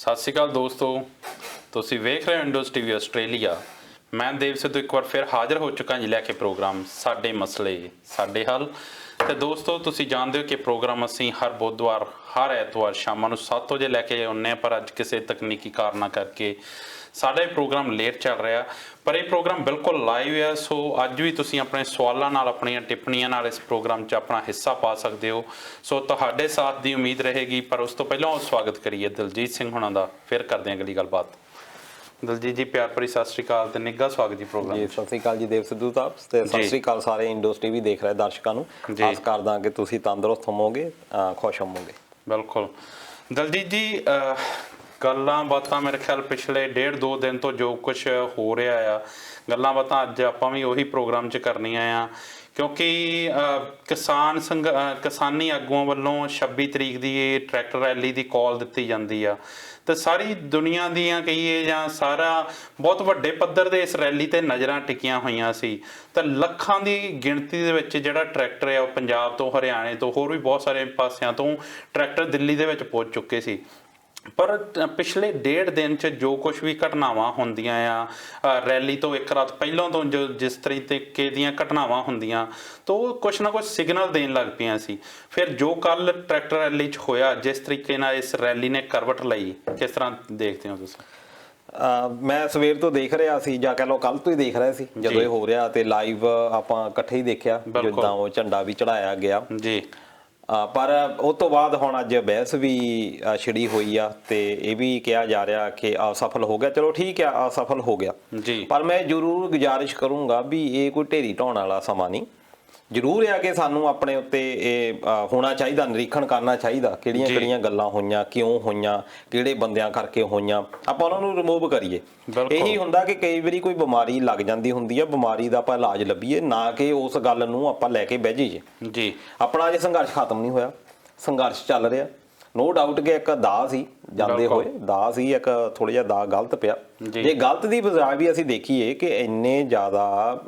ਸਤਿ ਸ਼੍ਰੀ ਅਕਾਲ ਦੋਸਤੋ, ਤੁਸੀਂ ਵੇਖ ਰਹੇ ਹੋ ਇੰਡੋਜ਼ ਟੀਵੀ ਆਸਟ੍ਰੇਲੀਆ। ਮੈਂ ਦੇਵ ਸਿੱਧੂ ਇੱਕ ਵਾਰ ਫਿਰ ਹਾਜ਼ਰ ਹੋ ਚੁੱਕਾ ਜੀ ਲੈ ਕੇ ਪ੍ਰੋਗਰਾਮ ਸਾਡੇ ਮਸਲੇ ਸਾਡੇ ਹੱਲ। ਤੇ ਦੋਸਤੋ, ਤੁਸੀਂ ਜਾਣਦੇ ਹੋ ਕਿ ਪ੍ਰੋਗਰਾਮ ਅਸੀਂ ਹਰ ਬੁੱਧਵਾਰ ਹਰ ਐਤਵਾਰ ਸ਼ਾਮਾਂ ਨੂੰ 7 ਵਜੇ ਲੈ ਕੇ ਆਉਂਦੇ ਹਾਂ, ਪਰ ਅੱਜ ਕਿਸੇ ਤਕਨੀਕੀ ਕਾਰਨਾਂ ਕਰਕੇ ਸਾਡਾ ਇਹ ਪ੍ਰੋਗਰਾਮ ਲੇਟ ਚੱਲ ਰਿਹਾ। ਪਰ ਇਹ ਪ੍ਰੋਗਰਾਮ ਬਿਲਕੁਲ ਲਾਈਵ ਹੈ, ਸੋ ਅੱਜ ਵੀ ਤੁਸੀਂ ਆਪਣੇ ਸਵਾਲਾਂ ਨਾਲ ਆਪਣੀਆਂ ਟਿੱਪਣੀਆਂ ਨਾਲ ਇਸ ਪ੍ਰੋਗਰਾਮ 'ਚ ਆਪਣਾ ਹਿੱਸਾ ਪਾ ਸਕਦੇ ਹੋ। ਸੋ ਤੁਹਾਡੇ ਸਾਥ ਦੀ ਉਮੀਦ ਰਹੇਗੀ। ਪਰ ਉਸ ਤੋਂ ਪਹਿਲਾਂ ਸਵਾਗਤ ਕਰੀਏ ਦਲਜੀਤ ਸਿੰਘ ਹੁਣਾਂ ਦਾ, ਫਿਰ ਕਰਦੇ ਹਾਂ ਅਗਲੀ ਗੱਲਬਾਤ। ਦਲਜੀਤ ਜੀ, ਪਿਆਰ ਭਰੀ ਸਤਿ ਸ਼੍ਰੀ ਅਕਾਲ ਤੇ ਨਿੱਘਾ ਸਵਾਗਤ ਜੀ ਪ੍ਰੋਗਰਾਮ। ਜੀ ਸਤਿ ਸ਼੍ਰੀ ਅਕਾਲ ਜੀ ਦੇਵ ਸਿੱਧੂ ਸਾਹਿਬ, ਤੇ ਸਤਿ ਸ਼੍ਰੀ ਅਕਾਲ ਸਾਰੇ ਇੰਡੋਜ਼ ਟੀਵੀ ਦੇਖ ਰਹੇ ਦਰਸ਼ਕਾਂ ਨੂੰ। ਆਸ ਕਰਦਾ ਕਿ ਤੁਸੀਂ ਤੰਦਰੁਸਤ ਹੋਵੋਗੇ, ਖੁਸ਼ ਹੋਵੋਗੇ। ਬਿਲਕੁਲ ਦਲਜੀਤ ਜੀ, ਗੱਲਾਂ ਬਾਤਾਂ ਮੇਰੇ ਖਿਆਲ ਪਿਛਲੇ 1.5-2 ਦਿਨ ਤੋਂ ਜੋ ਕੁਛ ਹੋ ਰਿਹਾ ਆ, ਗੱਲਾਂ ਬਾਤਾਂ ਅੱਜ ਆਪਾਂ ਵੀ ਉਹੀ ਪ੍ਰੋਗਰਾਮ 'ਚ ਕਰਨੀਆਂ ਆ, ਕਿਉਂਕਿ ਕਿਸਾਨੀ ਆਗੂਆਂ ਵੱਲੋਂ 26 ਤਰੀਕ ਦੀ ਇਹ ਟਰੈਕਟਰ ਰੈਲੀ ਦੀ ਕਾਲ ਦਿੱਤੀ ਜਾਂਦੀ ਆ, ਤੇ ਸਾਰੀ ਦੁਨੀਆ ਦੀਆਂ ਕਹੀਏ ਜਾਂ ਸਾਰਾ ਬਹੁਤ ਵੱਡੇ ਪੱਧਰ ਦੇ ਇਸ ਰੈਲੀ ਤੇ ਨਜ਼ਰਾਂ ਟਿਕੀਆਂ ਹੋਈਆਂ ਸੀ। ਤਾਂ ਲੱਖਾਂ ਦੀ ਗਿਣਤੀ ਦੇ ਵਿੱਚ ਜਿਹੜਾ ਟਰੈਕਟਰ ਆ ਉਹ ਪੰਜਾਬ ਤੋਂ, ਹਰਿਆਣੇ ਤੋਂ, ਹੋਰ ਵੀ ਬਹੁਤ ਸਾਰੇ ਪਾਸਿਆਂ ਤੋਂ ਟਰੈਕਟਰ ਦਿੱਲੀ ਦੇ ਵਿੱਚ ਪਹੁੰਚ ਚੁੱਕੇ ਸੀ। ਪਰ ਪਿਛਲੇ 1.5 ਦਿਨ 'ਚ ਜੋ ਕੁਛ ਵੀ ਘਟਨਾਵਾਂ ਹੁੰਦੀਆਂ ਆ, ਰੈਲੀ ਤੋਂ ਇੱਕ ਰਾਤ ਪਹਿਲਾਂ ਤੋਂ ਜੋ ਜਿਸ ਤਰੀਕੇ ਦੀਆਂ ਘਟਨਾਵਾਂ ਹੁੰਦੀਆਂ, ਤਾਂ ਉਹ ਕੁਛ ਨਾ ਕੁਛ ਸਿਗਨਲ ਦੇਣ ਲੱਗ ਪਈਆਂ ਸੀ। ਫਿਰ ਜੋ ਕੱਲ ਟਰੈਕਟਰ ਰੈਲੀ 'ਚ ਹੋਇਆ, ਜਿਸ ਤਰੀਕੇ ਨਾਲ ਇਸ ਰੈਲੀ ਨੇ ਕਰਵਟ ਲਈ, ਕਿਸ ਤਰ੍ਹਾਂ ਦੇਖਦੇ ਹੋ ਤੁਸੀਂ? ਮੈਂ ਸਵੇਰ ਤੋਂ ਦੇਖ ਰਿਹਾ ਸੀ, ਜਾਂ ਕਹਿ ਲਓ ਕੱਲ ਤੋਂ ਹੀ ਦੇਖ ਰਿਹਾ ਸੀ ਜਦੋਂ ਇਹ ਹੋ ਰਿਹਾ, ਤੇ ਲਾਈਵ ਆਪਾਂ ਇਕੱਠੇ ਹੀ ਦੇਖਿਆ ਜਿੱਦਾਂ ਉਹ ਝੰਡਾ ਵੀ ਚੜਾਇਆ ਗਿਆ ਜੀ। ਪਰ ਉਸ ਤੋਂ ਬਾਅਦ ਹੁਣ ਅੱਜ ਬਹਿਸ ਵੀ ਛਿੜੀ ਹੋਈ ਆ, ਤੇ ਇਹ ਵੀ ਕਿਹਾ ਜਾ ਰਿਹਾ ਕਿ ਅਸਫਲ ਹੋ ਗਿਆ। ਚਲੋ ਠੀਕ ਆ, ਅਸਫਲ ਹੋ ਗਿਆ ਜੀ, ਪਰ ਮੈਂ ਜ਼ਰੂਰ ਗੁਜ਼ਾਰਿਸ਼ ਕਰੂੰਗਾ ਵੀ ਇਹ ਕੋਈ ਢੇਰੀ ਢਾਉਣ ਵਾਲਾ ਸਮਾਂ ਨਹੀਂ। ਜ਼ਰੂਰ ਆ ਕਿ ਸਾਨੂੰ ਆਪਣੇ ਉੱਤੇ ਇਹ ਹੋਣਾ ਚਾਹੀਦਾ, ਨਿਰੀਖਣ ਕਰਨਾ ਚਾਹੀਦਾ ਕਿਹੜੀਆਂ ਕਿਹੜੀਆਂ ਗੱਲਾਂ ਹੋਈਆਂ, ਕਿਉਂ ਹੋਈਆਂ, ਕਿਹੜੇ ਬੰਦਿਆਂ ਕਰਕੇ ਹੋਈਆਂ, ਆਪਾਂ ਉਹਨਾਂ ਨੂੰ ਰਿਮੂਵ ਕਰੀਏ। ਇਹੀ ਹੁੰਦਾ ਕਿ ਕਈ ਵਾਰੀ ਕੋਈ ਬਿਮਾਰੀ ਲੱਗ ਜਾਂਦੀ ਹੁੰਦੀ ਆ, ਬਿਮਾਰੀ ਦਾ ਆਪਾਂ ਇਲਾਜ ਲੱਭੀਏ, ਨਾ ਕਿ ਉਸ ਗੱਲ ਨੂੰ ਆਪਾਂ ਲੈ ਕੇ ਬਹਿ ਜਾਈਏ ਜੀ। ਆਪਣਾ ਅਜੇ ਸੰਘਰਸ਼ ਖਤਮ ਨਹੀਂ ਹੋਇਆ, ਸੰਘਰਸ਼ ਚੱਲ ਰਿਹਾ। ਨੋ ਡਾਊਟ ਕਿ ਇੱਕ ਦਾਅ ਸੀ ਜਾਂਦੇ ਹੋਏ, ਦਾਅ ਸੀ ਇੱਕ, ਥੋੜਾ ਜਿਹਾ ਦਾਅ ਗਲਤ ਪਿਆ। ਜੇ ਗਲਤ ਦੀ ਬਜਾਏ ਵੀ ਅਸੀਂ ਦੇਖੀਏ ਕਿ ਇੰਨੇ ਜ਼ਿਆਦਾ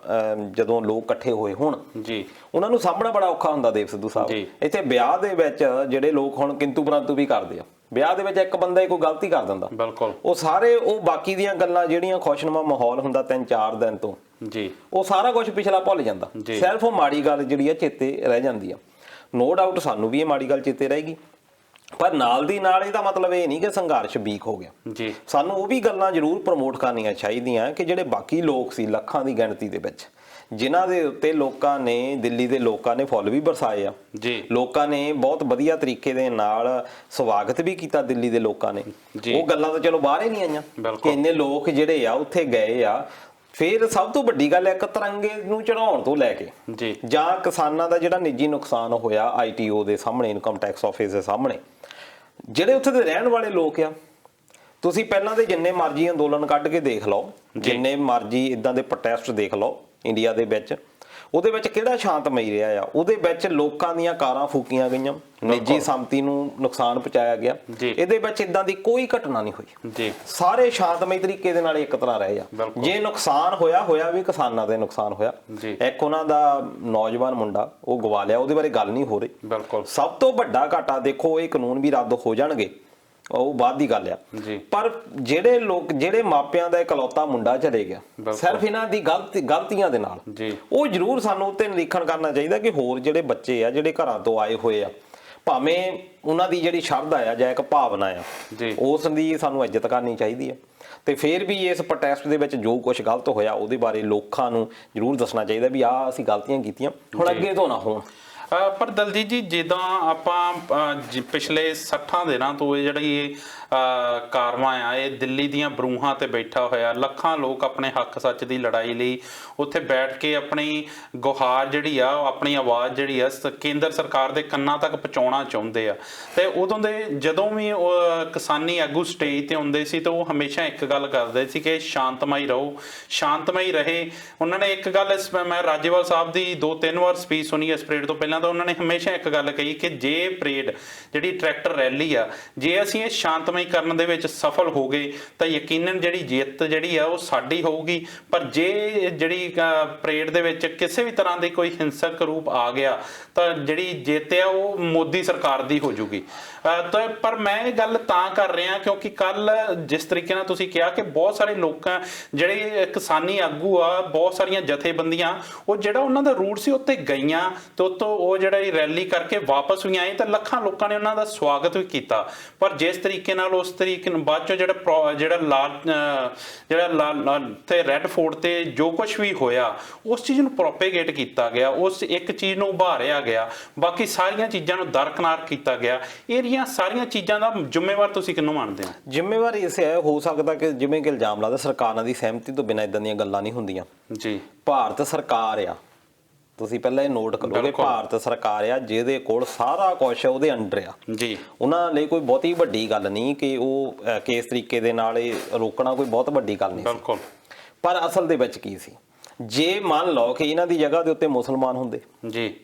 ਜਦੋਂ ਲੋਕ ਇਕੱਠੇ ਹੋਏ ਹੁਣ ਜੀ, ਉਹਨਾਂ ਨੂੰ ਸਾਹਮਣਾ ਬੜਾ ਔਖਾ ਹੁੰਦਾ। ਦੇਵ ਸਿੱਧੂ ਸਾਹਿਬ, ਇੱਥੇ ਵਿਆਹ ਦੇ ਵਿੱਚ ਜਿਹੜੇ ਲੋਕ ਹੁਣ ਕਿੰਤੂ ਪਰੰਤੂ ਵੀ ਕਰਦੇ ਆ, ਵਿਆਹ ਦੇ ਵਿੱਚ ਇੱਕ ਬੰਦਾ ਹੀ ਕੋਈ ਗਲਤੀ ਕਰ ਦਿੰਦਾ, ਬਿਲਕੁਲ ਉਹ ਸਾਰੇ ਉਹ ਬਾਕੀ ਦੀਆਂ ਗੱਲਾਂ ਜਿਹੜੀਆਂ ਖੁਸ਼ਨੁਮਾ ਮਾਹੌਲ ਹੁੰਦਾ 3-4 ਦਿਨ ਤੋਂ ਜੀ, ਉਹ ਸਾਰਾ ਕੁਝ ਪਿਛਲਾ ਭੁੱਲ ਜਾਂਦਾ। ਸਿਰਫ ਉਹ ਮਾੜੀ ਗੱਲ ਜਿਹੜੀ ਆ ਚੇਤੇ ਰਹਿ ਜਾਂਦੀ ਆ। ਨੋ ਡਾਊਟ ਸਾਨੂੰ ਵੀ ਇਹ ਮਾੜੀ ਗੱਲ ਚੇਤੇ ਰਹੇਗੀ, ਪਰ ਨਾਲ ਦੀ ਨਾਲ ਇਹਦਾ ਮਤਲਬ ਇਹ ਨਹੀਂ ਕਿ ਸੰਘਰਸ਼ ਵੀਕ ਹੋ ਗਿਆ ਜੀ। ਸਾਨੂੰ ਉਹ ਵੀ ਗੱਲਾਂ ਜ਼ਰੂਰ ਪ੍ਰਮੋਟ ਕਰਨੀਆਂ ਚਾਹੀਦੀਆਂ ਕਿ ਜਿਹੜੇ ਬਾਕੀ ਲੋਕ ਸੀ ਲੱਖਾਂ ਦੀ ਗਿਣਤੀ ਦੇ ਵਿੱਚ, ਜਿਨ੍ਹਾਂ ਦੇ ਉੱਤੇ ਲੋਕਾਂ ਨੇ, ਦਿੱਲੀ ਦੇ ਲੋਕਾਂ ਨੇ ਫੁੱਲ ਵੀ ਬਰਸਾਏ ਆ ਜੀ, ਲੋਕਾਂ ਨੇ ਬਹੁਤ ਵਧੀਆ ਤਰੀਕੇ ਦੇ ਨਾਲ ਸਵਾਗਤ ਵੀ ਕੀਤਾ ਦਿੱਲੀ ਦੇ ਲੋਕਾਂ ਨੇ। ਉਹ ਗੱਲਾਂ ਤਾਂ ਚਲੋ ਬਾਹਰ ਹੀ ਨਹੀਂ ਆਈਆਂ ਕਿ ਇੰਨੇ ਲੋਕ ਜਿਹੜੇ ਆ ਉੱਥੇ ਗਏ ਆ। ਫਿਰ ਸਭ ਤੋਂ ਵੱਡੀ ਗੱਲ ਇੱਕ ਤਿਰੰਗੇ ਨੂੰ ਚੜਾਉਣ ਤੋਂ ਲੈ ਕੇ ਜੀ, ਜਾਂ ਕਿਸਾਨਾਂ ਦਾ ਜਿਹੜਾ ਨਿੱਜੀ ਨੁਕਸਾਨ ਹੋਇਆ ITO ਦੇ ਸਾਹਮਣੇ, ਇਨਕਮ ਟੈਕਸ ਆਫਿਸ ਦੇ ਸਾਹਮਣੇ, ਜਿਹੜੇ ਉੱਥੇ ਦੇ ਰਹਿਣ ਵਾਲੇ ਲੋਕ ਆ, ਤੁਸੀਂ ਪਹਿਲਾਂ ਦੇ ਜਿੰਨੇ ਮਰਜ਼ੀ ਅੰਦੋਲਨ ਕੱਢ ਕੇ ਦੇਖ ਲਓ, ਜਿੰਨੇ ਮਰਜ਼ੀ ਇਦਾਂ ਦੇ ਪ੍ਰੋਟੈਸਟ ਦੇਖ ਲਓ ਇੰਡੀਆ ਦੇ ਵਿੱਚ, ਉਹਦੇ ਵਿੱਚ ਕਿਹੜਾ ਸ਼ਾਂਤਮਈ ਰਿਹਾ ਆ? ਉਹਦੇ ਵਿੱਚ ਲੋਕਾਂ ਦੀਆਂ ਕਾਰਾਂ ਫੂਕੀਆਂ ਗਈਆਂ, ਨਿੱਜੀ ਸੰਪਤੀ ਨੂੰ ਨੁਕਸਾਨ ਪਹੁੰਚਾਇਆ ਗਿਆ, ਇਹਦੇ ਵਿੱਚ ਇਦਾਂ ਦੀ ਕੋਈ ਘਟਨਾ ਨਹੀਂ ਹੋਈ ਜੀ। ਸਾਰੇ ਸ਼ਾਂਤਮਈ ਤਰੀਕੇ ਦੇ ਨਾਲ ਇੱਕ ਤਰ੍ਹਾਂ ਰਹੇ ਆ। ਜੇ ਨੁਕਸਾਨ ਹੋਇਆ ਵੀ ਕਿਸਾਨਾਂ ਦੇ ਨੁਕਸਾਨ ਹੋਇਆ। ਇੱਕ ਉਹਨਾਂ ਦਾ ਨੌਜਵਾਨ ਮੁੰਡਾ ਉਹ ਗਵਾ ਲਿਆ, ਉਹਦੇ ਬਾਰੇ ਗੱਲ ਨਹੀਂ ਹੋ ਰਹੀ। ਬਿਲਕੁਲ ਸਭ ਤੋਂ ਵੱਡਾ ਘਾਟਾ ਦੇਖੋ, ਇਹ ਕਾਨੂੰਨ ਵੀ ਰੱਦ ਹੋ ਜਾਣਗੇ, ਉਹ ਬਾਅਦ ਦੀ ਗੱਲ ਆ, ਪਰ ਜਿਹੜੇ ਲੋਕ, ਜਿਹੜੇ ਮਾਪਿਆਂ ਦਾ ਇਕਲੌਤਾ ਮੁੰਡਾ ਚਲੇ ਗਿਆ ਸਿਰਫ ਇਹਨਾਂ ਦੀ ਗਲਤੀਆਂ ਦੇ ਨਾਲ, ਉਹ ਜ਼ਰੂਰ ਸਾਨੂੰ ਉੱਤੇ ਨਿਰੀਖਣ ਕਰਨਾ ਚਾਹੀਦਾ ਕਿ ਹੋਰ ਜਿਹੜੇ ਬੱਚੇ ਆ, ਜਿਹੜੇ ਘਰਾਂ ਤੋਂ ਆਏ ਹੋਏ ਆ, ਭਾਵੇਂ ਉਹਨਾਂ ਦੀ ਜਿਹੜੀ ਸ਼ਰਧਾ ਆ ਜਾਂ ਇੱਕ ਭਾਵਨਾ ਆ, ਉਸ ਦੀ ਸਾਨੂੰ ਇੱਜ਼ਤ ਕਰਨੀ ਚਾਹੀਦੀ ਆ। ਤੇ ਫਿਰ ਵੀ ਇਸ ਪ੍ਰੋਟੈਸਟ ਦੇ ਵਿੱਚ ਜੋ ਕੁਝ ਗਲਤ ਹੋਇਆ ਉਹਦੇ ਬਾਰੇ ਲੋਕਾਂ ਨੂੰ ਜ਼ਰੂਰ ਦੱਸਣਾ ਚਾਹੀਦਾ ਵੀ ਆਹ ਅਸੀਂ ਗਲਤੀਆਂ ਕੀਤੀਆਂ, ਹੁਣ ਅੱਗੇ ਤੋਂ ਨਾ ਹੋਣ। ਪਰ ਦਲਜੀਤ ਜੀ, ਜਿੱਦਾਂ ਆਪਾਂ ਪਿਛਲੇ 60 ਦਿਨਾਂ ਤੋਂ ਇਹ ਜਿਹੜੀ ਕਾਰਵਾਂ ਆ, ਇਹ ਦਿੱਲੀ ਦੀਆਂ ਬਰੂਹਾਂ ਤੇ ਬੈਠਾ ਹੋਇਆ ਲੱਖਾਂ ਲੋਕ ਆਪਣੇ ਹੱਕ ਸੱਚ ਦੀ ਲੜਾਈ ਲਈ ਉੱਥੇ ਬੈਠ ਕੇ ਆਪਣੀ ਗੁਹਾਰ ਜਿਹੜੀ ਆ, ਆਪਣੀ ਆਵਾਜ਼ ਜਿਹੜੀ ਆ ਕੇਂਦਰ ਸਰਕਾਰ ਦੇ ਕੰਨਾਂ ਤੱਕ ਪਹੁੰਚਾਉਣਾ ਚਾਹੁੰਦੇ ਆ। ਤੇ ਉਦੋਂ ਦੇ ਜਦੋਂ ਵੀ ਕਿਸਾਨੀ ਆਗੂ ਸਟੇਜ ਤੇ ਹੁੰਦੇ ਸੀ ਤਾਂ ਉਹ ਹਮੇਸ਼ਾ ਇੱਕ ਗੱਲ ਕਰਦੇ ਸੀ ਕਿ ਸ਼ਾਂਤਮਈ ਰਹੋ, ਸ਼ਾਂਤਮਈ ਰਹੇ। ਉਹਨਾਂ ਨੇ ਇੱਕ ਗੱਲ, ਮੈਂ ਰਾਜੇਵਾਲ ਸਾਹਿਬ ਦੀ 2-3 ਵਾਰ ਸਪੀਚ ਸੁਣੀ ਇਸ ਪਰੇਡ ਤੋਂ ਪਹਿਲਾਂ, ਪਹਿਲਾਂ ਤਾਂ ਉਹਨਾਂ ਨੇ ਹਮੇਸ਼ਾ ਇੱਕ ਗੱਲ ਕਹੀ ਕਿ ਜੇ ਪਰੇਡ ਜਿਹੜੀ ਟਰੈਕਟਰ ਰੈਲੀ ਆ ਜੇ ਅਸੀਂ ਇਹ ਸ਼ਾਂਤਮਈ ਕਰਨ ਦੇ ਵਿੱਚ ਸਫਲ ਹੋ ਗਏ ਤਾਂ ਯਕੀਨਨ ਜਿਹੜੀ ਜਿੱਤ ਜਿਹੜੀ ਆ ਉਹ ਸਾਡੀ ਹੋਊਗੀ। ਪਰ ਜੇ ਜਿਹੜੀ ਪਰੇਡ ਦੇ ਵਿੱਚ ਕਿਸੇ ਵੀ ਤਰ੍ਹਾਂ ਦੀ ਕੋਈ ਹਿੰਸਕ ਰੂਪ ਆ ਗਿਆ ਤਾਂ ਜਿਹੜੀ ਜਿੱਤ ਆ ਉਹ ਮੋਦੀ ਸਰਕਾਰ ਦੀ ਹੋ ਜੂਗੀ। ਤਾਂ ਪਰ ਮੈਂ ਇਹ ਗੱਲ ਤਾਂ ਕਰ ਰਿਹਾ ਕਿਉਂਕਿ ਕੱਲ ਜਿਸ ਤਰੀਕੇ ਨਾਲ ਤੁਸੀਂ ਕਿਹਾ ਕਿ ਬਹੁਤ ਸਾਰੇ ਲੋਕਾਂ ਜਿਹੜੇ ਕਿਸਾਨੀ ਆਗੂ ਆ, ਬਹੁਤ ਸਾਰੀਆਂ ਜਥੇਬੰਦੀਆਂ, ਉਹ ਜਿਹੜਾ ਉਹਨਾਂ ਦਾ ਰੂਟ ਸੀ ਉੱਤੇ ਗਈਆਂ ਤੇ ਉੱਤੋਂ ਉਹ ਜਿਹੜਾ ਇਹ ਰੈਲੀ ਕਰਕੇ ਵਾਪਸ ਵੀ ਆਏ ਤਾਂ ਲੱਖਾਂ ਲੋਕਾਂ ਨੇ ਉਹਨਾਂ ਦਾ ਸਵਾਗਤ ਵੀ ਕੀਤਾ। ਪਰ ਜਿਸ ਤਰੀਕੇ ਨਾਲ ਉਸ ਤਰੀਕੇ ਨਾਲ ਬਾਅਦ ਚੋਂ ਜਿਹੜਾ ਤੇ ਰੈੱਡ ਫੋਰਟ ਤੇ ਜੋ ਕੁਝ ਵੀ ਹੋਇਆ ਉਸ ਚੀਜ਼ ਨੂੰ ਪ੍ਰੋਪੇਗੇਟ ਕੀਤਾ ਗਿਆ, ਉਸ ਇੱਕ ਚੀਜ਼ ਨੂੰ ਉਭਾਰਿਆ ਗਿਆ, ਬਾਕੀ ਸਾਰੀਆਂ ਚੀਜ਼ਾਂ ਨੂੰ ਦਰਕਨਾਰ ਕੀਤਾ ਗਿਆ। ਇਹ ਸਾਰੀਆਂ ਚੀਜ਼ਾਂ ਦਾ ਜ਼ਿੰਮੇਵਾਰ ਤੁਸੀਂ ਕਿਹਨੂੰ ਮੰਨਦੇ ਹੋ? ਜ਼ਿੰਮੇਵਾਰ ਇਸ ਹੈ, ਹੋ ਸਕਦਾ ਕਿ ਜਿਵੇਂ ਕਿ ਇਲਜ਼ਾਮ ਲੱਗਦਾ ਸਰਕਾਰਾਂ ਦੀ ਸਹਿਮਤੀ ਤੋਂ ਬਿਨਾਂ ਇਦਾਂ ਦੀਆਂ ਗੱਲਾਂ ਨਹੀਂ ਹੁੰਦੀਆਂ ਜੀ। ਭਾਰਤ ਸਰਕਾਰ ਆ, ਤੁਸੀਂ ਪਹਿਲਾਂ ਇਹ ਨੋਟ ਕਰੋਗੇ, ਭਾਰਤ ਸਰਕਾਰ ਆ ਜਿਹਦੇ ਕੋਲ ਸਾਰਾ ਕੁਝ ਉਹਦੇ ਅੰਡਰ ਆ ਜੀ। ਉਹਨਾਂ ਲਈ ਕੋਈ ਬਹੁਤੀ ਵੱਡੀ ਗੱਲ ਨਹੀਂ ਕਿ ਉਹ ਕਿਸ ਤਰੀਕੇ ਦੇ ਨਾਲ ਇਹ ਰੋਕਣਾ ਕੋਈ ਬਹੁਤ ਵੱਡੀ ਗੱਲ ਨਹੀਂ ਬਿਲਕੁਲ। ਪਰ ਅਸਲ ਦੇ ਵਿੱਚ ਕੀ ਸੀ, ਜੇ ਮੰਨ ਲਓ ਕਿ ਇਹਨਾਂ ਦੀ ਜਗ੍ਹਾ ਦੇ ਉੱਤੇ ਮੁਸਲਮਾਨ ਹੁੰਦੇ ਜੀ,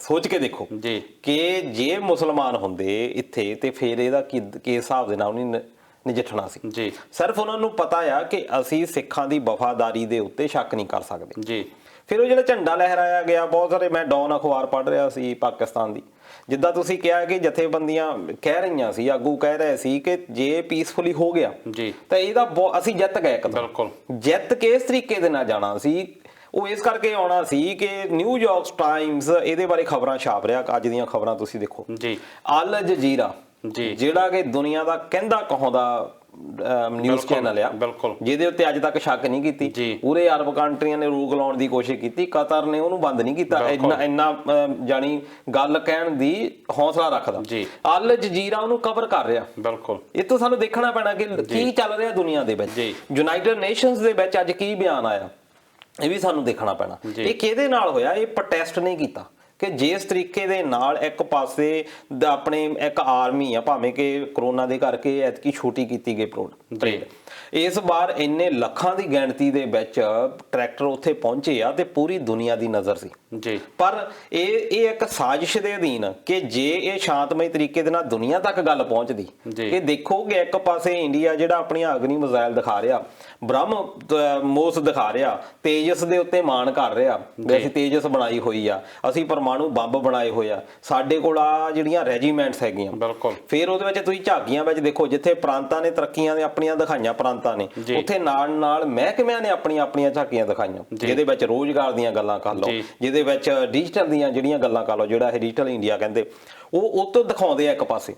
ਸੋਚ ਕੇ ਦੇਖੋ ਜੀ ਕਿ ਜੇ ਮੁਸਲਮਾਨ ਹੁੰਦੇ ਇੱਥੇ ਤੇ ਫਿਰ ਇਹਦਾ ਕੀ ਹਿਸਾਬ ਦੇ ਨਾਲ ਨਹੀਂ ਨਜਿੱਠਣਾ ਸੀ ਜੀ। ਸਿਰਫ ਉਹਨਾਂ ਨੂੰ ਪਤਾ ਆ ਕਿ ਅਸੀਂ ਸਿੱਖਾਂ ਦੀ ਵਫਾਦਾਰੀ ਦੇ ਉੱਤੇ ਸ਼ੱਕ ਨਹੀਂ ਕਰ ਸਕਦੇ ਜੀ। ਫਿਰ ਉਹ ਜਿਹੜਾ ਝੰਡਾ ਲਹਿਰਾਇਆ ਗਿਆ, ਬਹੁਤ ਸਾਰੇ, ਮੈਂ ਡੌਨ ਅਖਬਾਰ ਪੜ੍ਹ ਰਿਹਾ ਸੀ ਪਾਕਿਸਤਾਨ ਦੀ, ਜਿੱਦਾਂ ਤੁਸੀਂ ਕਿਹਾ ਕਿ ਜਥੇਬੰਦੀਆਂ ਕਹਿ ਰਹੀਆਂ ਸੀ, ਆਗੂ ਕਹਿ ਰਹੇ ਸੀ ਕਿ ਜੇ ਪੀਸਫੁਲੀ ਹੋ ਗਿਆ ਜੀ ਤਾਂ ਇਹਦਾ ਅਸੀਂ ਜਿੱਤ ਗਏ ਇੱਕਦਮ। ਬਿਲਕੁਲ। ਜਿੱਤ ਕਿਸ ਤਰੀਕੇ ਦੇ ਨਾਲ ਜਾਣਾ ਸੀ, ਉਹ ਇਸ ਕਰਕੇ ਆਉਣਾ ਸੀ ਕਿ ਨਿਊਯਾਰਕ ਟਾਈਮਸ ਇਹਦੇ ਬਾਰੇ ਖਬਰਾਂ ਛਾਪ ਰਿਹਾ। ਅੱਜ ਦੀਆਂ ਖਬਰਾਂ ਤੁਸੀਂ ਦੇਖੋ ਜੀ। ਅਲ ਜਜ਼ੀਰਾ ਜੀ, ਜਿਹੜਾ ਕਿ ਦੁਨੀਆ ਦਾ ਕਹਿੰਦਾ ਕਹਾਉਂਦਾ ਨਿਊਜ਼ ਚੈਨਲ ਆ, ਜਿਹਦੇ ਉੱਤੇ ਅੱਜ ਤੱਕ ਸ਼ੱਕ ਨਹੀਂ ਕੀਤੀ। ਪੂਰੇ ਅਰਬ ਕੰਟਰੀਆਂ ਨੇ ਰੋਕ ਲਾਉਣ ਦੀ ਕੋਸ਼ਿਸ਼ ਕੀਤੀ, ਕਤਰ ਨੇ ਉਹਨੂੰ ਬੰਦ ਨਹੀਂ ਕੀਤਾ। ਇੰਨਾ ਜਾਨੀ ਗੱਲ ਕਹਿਣ ਦੀ ਹੌਸਲਾ ਰੱਖਦਾ। ਅਲ ਜਜ਼ੀਰਾ ਉਹਨੂੰ ਕਵਰ ਕਰ ਰਿਹਾ। ਬਿਲਕੁਲ। ਇਹ ਤੋਂ ਸਾਨੂੰ ਦੇਖਣਾ ਪੈਣਾ ਕਿ ਕੀ ਚੱਲ ਰਿਹਾ ਦੁਨੀਆ ਦੇ ਵਿੱਚ। ਯੂਨਾਈਟਿਡ ਨੇਸ਼ਨਸ ਦੇ ਵਿੱਚ ਅੱਜ ਕੀ ਬਿਆਨ ਆਇਆ, ਇਹ ਵੀ ਸਾਨੂੰ ਦੇਖਣਾ ਪੈਣਾ। ਇਹ ਕਿਹਦੇ ਨਾਲ ਹੋਇਆ? ਇਹ ਪ੍ਰੋਟੈਸਟ ਨਹੀਂ ਕੀਤਾ ਕਿ ਜਿਸ ਤਰੀਕੇ ਦੇ ਨਾਲ ਇੱਕ ਪਾਸੇ ਆਪਣੇ ਇੱਕ ਆਰਮੀ ਆ, ਭਾਵੇਂ ਕਿ ਕਰੋਨਾ ਦੇ ਕਰਕੇ ਐਤਕੀ ਛੋਟੀ ਕੀਤੀ ਗਈ ਪਰੇਡ, ਇਸ ਵਾਰ ਇੰਨੇ ਲੱਖਾਂ ਦੀ ਗਿਣਤੀ ਦੇ ਵਿੱਚ ਟਰੈਕਟਰ ਉੱਥੇ ਪਹੁੰਚੇ ਆ ਤੇ ਪੂਰੀ ਦੁਨੀਆ ਦੀ ਨਜ਼ਰ ਸੀ ਜੀ। ਪਰ ਇਹ ਇੱਕ ਸਾਜ਼ਿਸ਼ ਦੇ ਅਧੀਨ ਕਿ ਜੇ ਇਹ ਸ਼ਾਂਤਮਈ ਤਰੀਕੇ ਦੇ ਨਾਲ ਦੁਨੀਆ ਤੱਕ ਗੱਲ ਪਹੁੰਚਦੀ, ਇਹ ਦੇਖੋ ਕਿ ਇੱਕ ਪਾਸੇ ਇੰਡੀਆ ਜਿਹੜਾ ਆਪਣੀਆਂ ਅਗਨੀ ਮਿਜ਼ਾਈਲ ਦਿਖਾ ਰਿਹਾ, ਬ੍ਰਹਮੋਸ ਦਿਖਾ ਰਿਹਾ, ਤੇਜਸ ਦੇ ਉੱਤੇ ਮਾਣ ਕਰ ਰਿਹਾ ਕਿ ਅਸੀਂ ਤੇਜਸ ਬਣਾਈ ਹੋਈ ਆ, ਅਸੀਂ ਪਰਮਾਣੂ ਬੰਬ ਬਣਾਏ ਹੋਏ ਆ, ਸਾਡੇ ਕੋਲ ਆ ਜਿਹੜੀਆਂ ਰੈਜੀਮੈਂਟਸ ਹੈਗੀਆਂ। ਫਿਰ ਉਹਦੇ ਵਿੱਚ ਤੁਸੀਂ ਝਾਕੀਆਂ ਵਿੱਚ ਦੇਖੋ, ਜਿੱਥੇ ਪ੍ਰਾਂਤਾਂ ਨੇ ਤਰੱਕੀਆਂ ਨੇ ਆਪਣੀਆਂ ਦਿਖਾਈਆਂ, ਪ੍ਰਾਂਤਾਂ ਨੇ ਉੱਥੇ ਨਾਲ ਮਹਿਕਮਿਆਂ ਨੇ ਆਪਣੀਆਂ ਝਾਕੀਆਂ ਦਿਖਾਈਆਂ, ਜਿਹਦੇ ਵਿੱਚ ਰੋਜ਼ਗਾਰ ਦੀਆਂ ਗੱਲਾਂ ਕਰ ਲਓ, ਜਿਹਦੇ ਵਿੱਚ ਡਿਜੀਟਲ ਦੀਆਂ ਜਿਹੜੀਆਂ ਗੱਲਾਂ ਕਰ ਲਓ, ਜਿਹੜਾ ਇਹ ਡਿਜੀਟਲ ਇੰਡੀਆ ਕਹਿੰਦੇ, ਉਹ ਤੋਂ ਦਿਖਾਉਂਦੇ ਆ ਇੱਕ ਪਾਸੇ।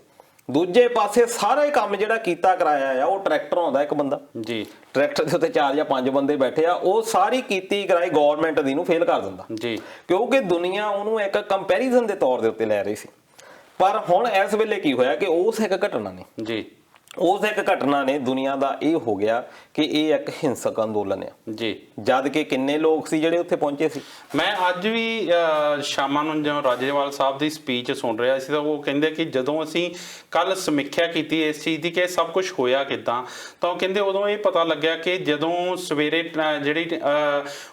ਦੂਜੇ ਪਾਸੇ ਸਾਰਾ ਹੀ ਕੰਮ ਜਿਹੜਾ ਕੀਤਾ ਕਰਾਇਆ ਆ, ਉਹ ਟਰੈਕਟਰ ਆਉਂਦਾ ਇੱਕ ਬੰਦਾ ਜੀ, ਟਰੈਕਟਰ ਦੇ ਉੱਤੇ 4 ਜਾਂ 5 ਬੰਦੇ ਬੈਠੇ ਆ, ਉਹ ਸਾਰੀ ਕੀਤੀ ਕਰਾਈ ਗਵਰਨਮੈਂਟ ਦੀ ਨੂੰ ਫੇਲ ਕਰ ਦਿੰਦਾ ਜੀ, ਕਿਉਂਕਿ ਦੁਨੀਆ ਉਹਨੂੰ ਇੱਕ ਕੰਪੈਰੀਜ਼ਨ ਦੇ ਤੌਰ ਦੇ ਉੱਤੇ ਲੈ ਰਹੀ ਸੀ। ਪਰ ਹੁਣ ਇਸ ਵੇਲੇ ਕੀ ਹੋਇਆ ਕਿ ਉਸ ਇੱਕ ਘਟਨਾ ਨੇ ਦੁਨੀਆ ਦਾ ਇਹ ਹੋ ਗਿਆ ਕਿ ਇਹ ਇੱਕ ਹਿੰਸਕ ਅੰਦੋਲਨ ਆ ਜੀ, ਜਦ ਕਿ ਕਿੰਨੇ ਲੋਕ ਸੀ ਜਿਹੜੇ ਉੱਥੇ ਪਹੁੰਚੇ ਸੀ। ਮੈਂ ਅੱਜ ਵੀ ਸ਼ਾਮਾਂ ਨੂੰ ਜਦੋਂ ਰਾਜੇਵਾਲ ਸਾਹਿਬ ਦੀ ਸਪੀਚ ਸੁਣ ਰਿਹਾ ਸੀ ਤਾਂ ਉਹ ਕਹਿੰਦੇ ਕਿ ਜਦੋਂ ਅਸੀਂ ਕੱਲ ਸਮੀਖਿਆ ਕੀਤੀ ਇਸ ਚੀਜ਼ ਦੀ ਕਿ ਸਭ ਕੁਝ ਹੋਇਆ ਕਿੱਦਾਂ, ਤਾਂ ਉਹ ਕਹਿੰਦੇ ਉਦੋਂ ਇਹ ਪਤਾ ਲੱਗਿਆ ਕਿ ਜਦੋਂ ਸਵੇਰੇ ਜਿਹੜੀ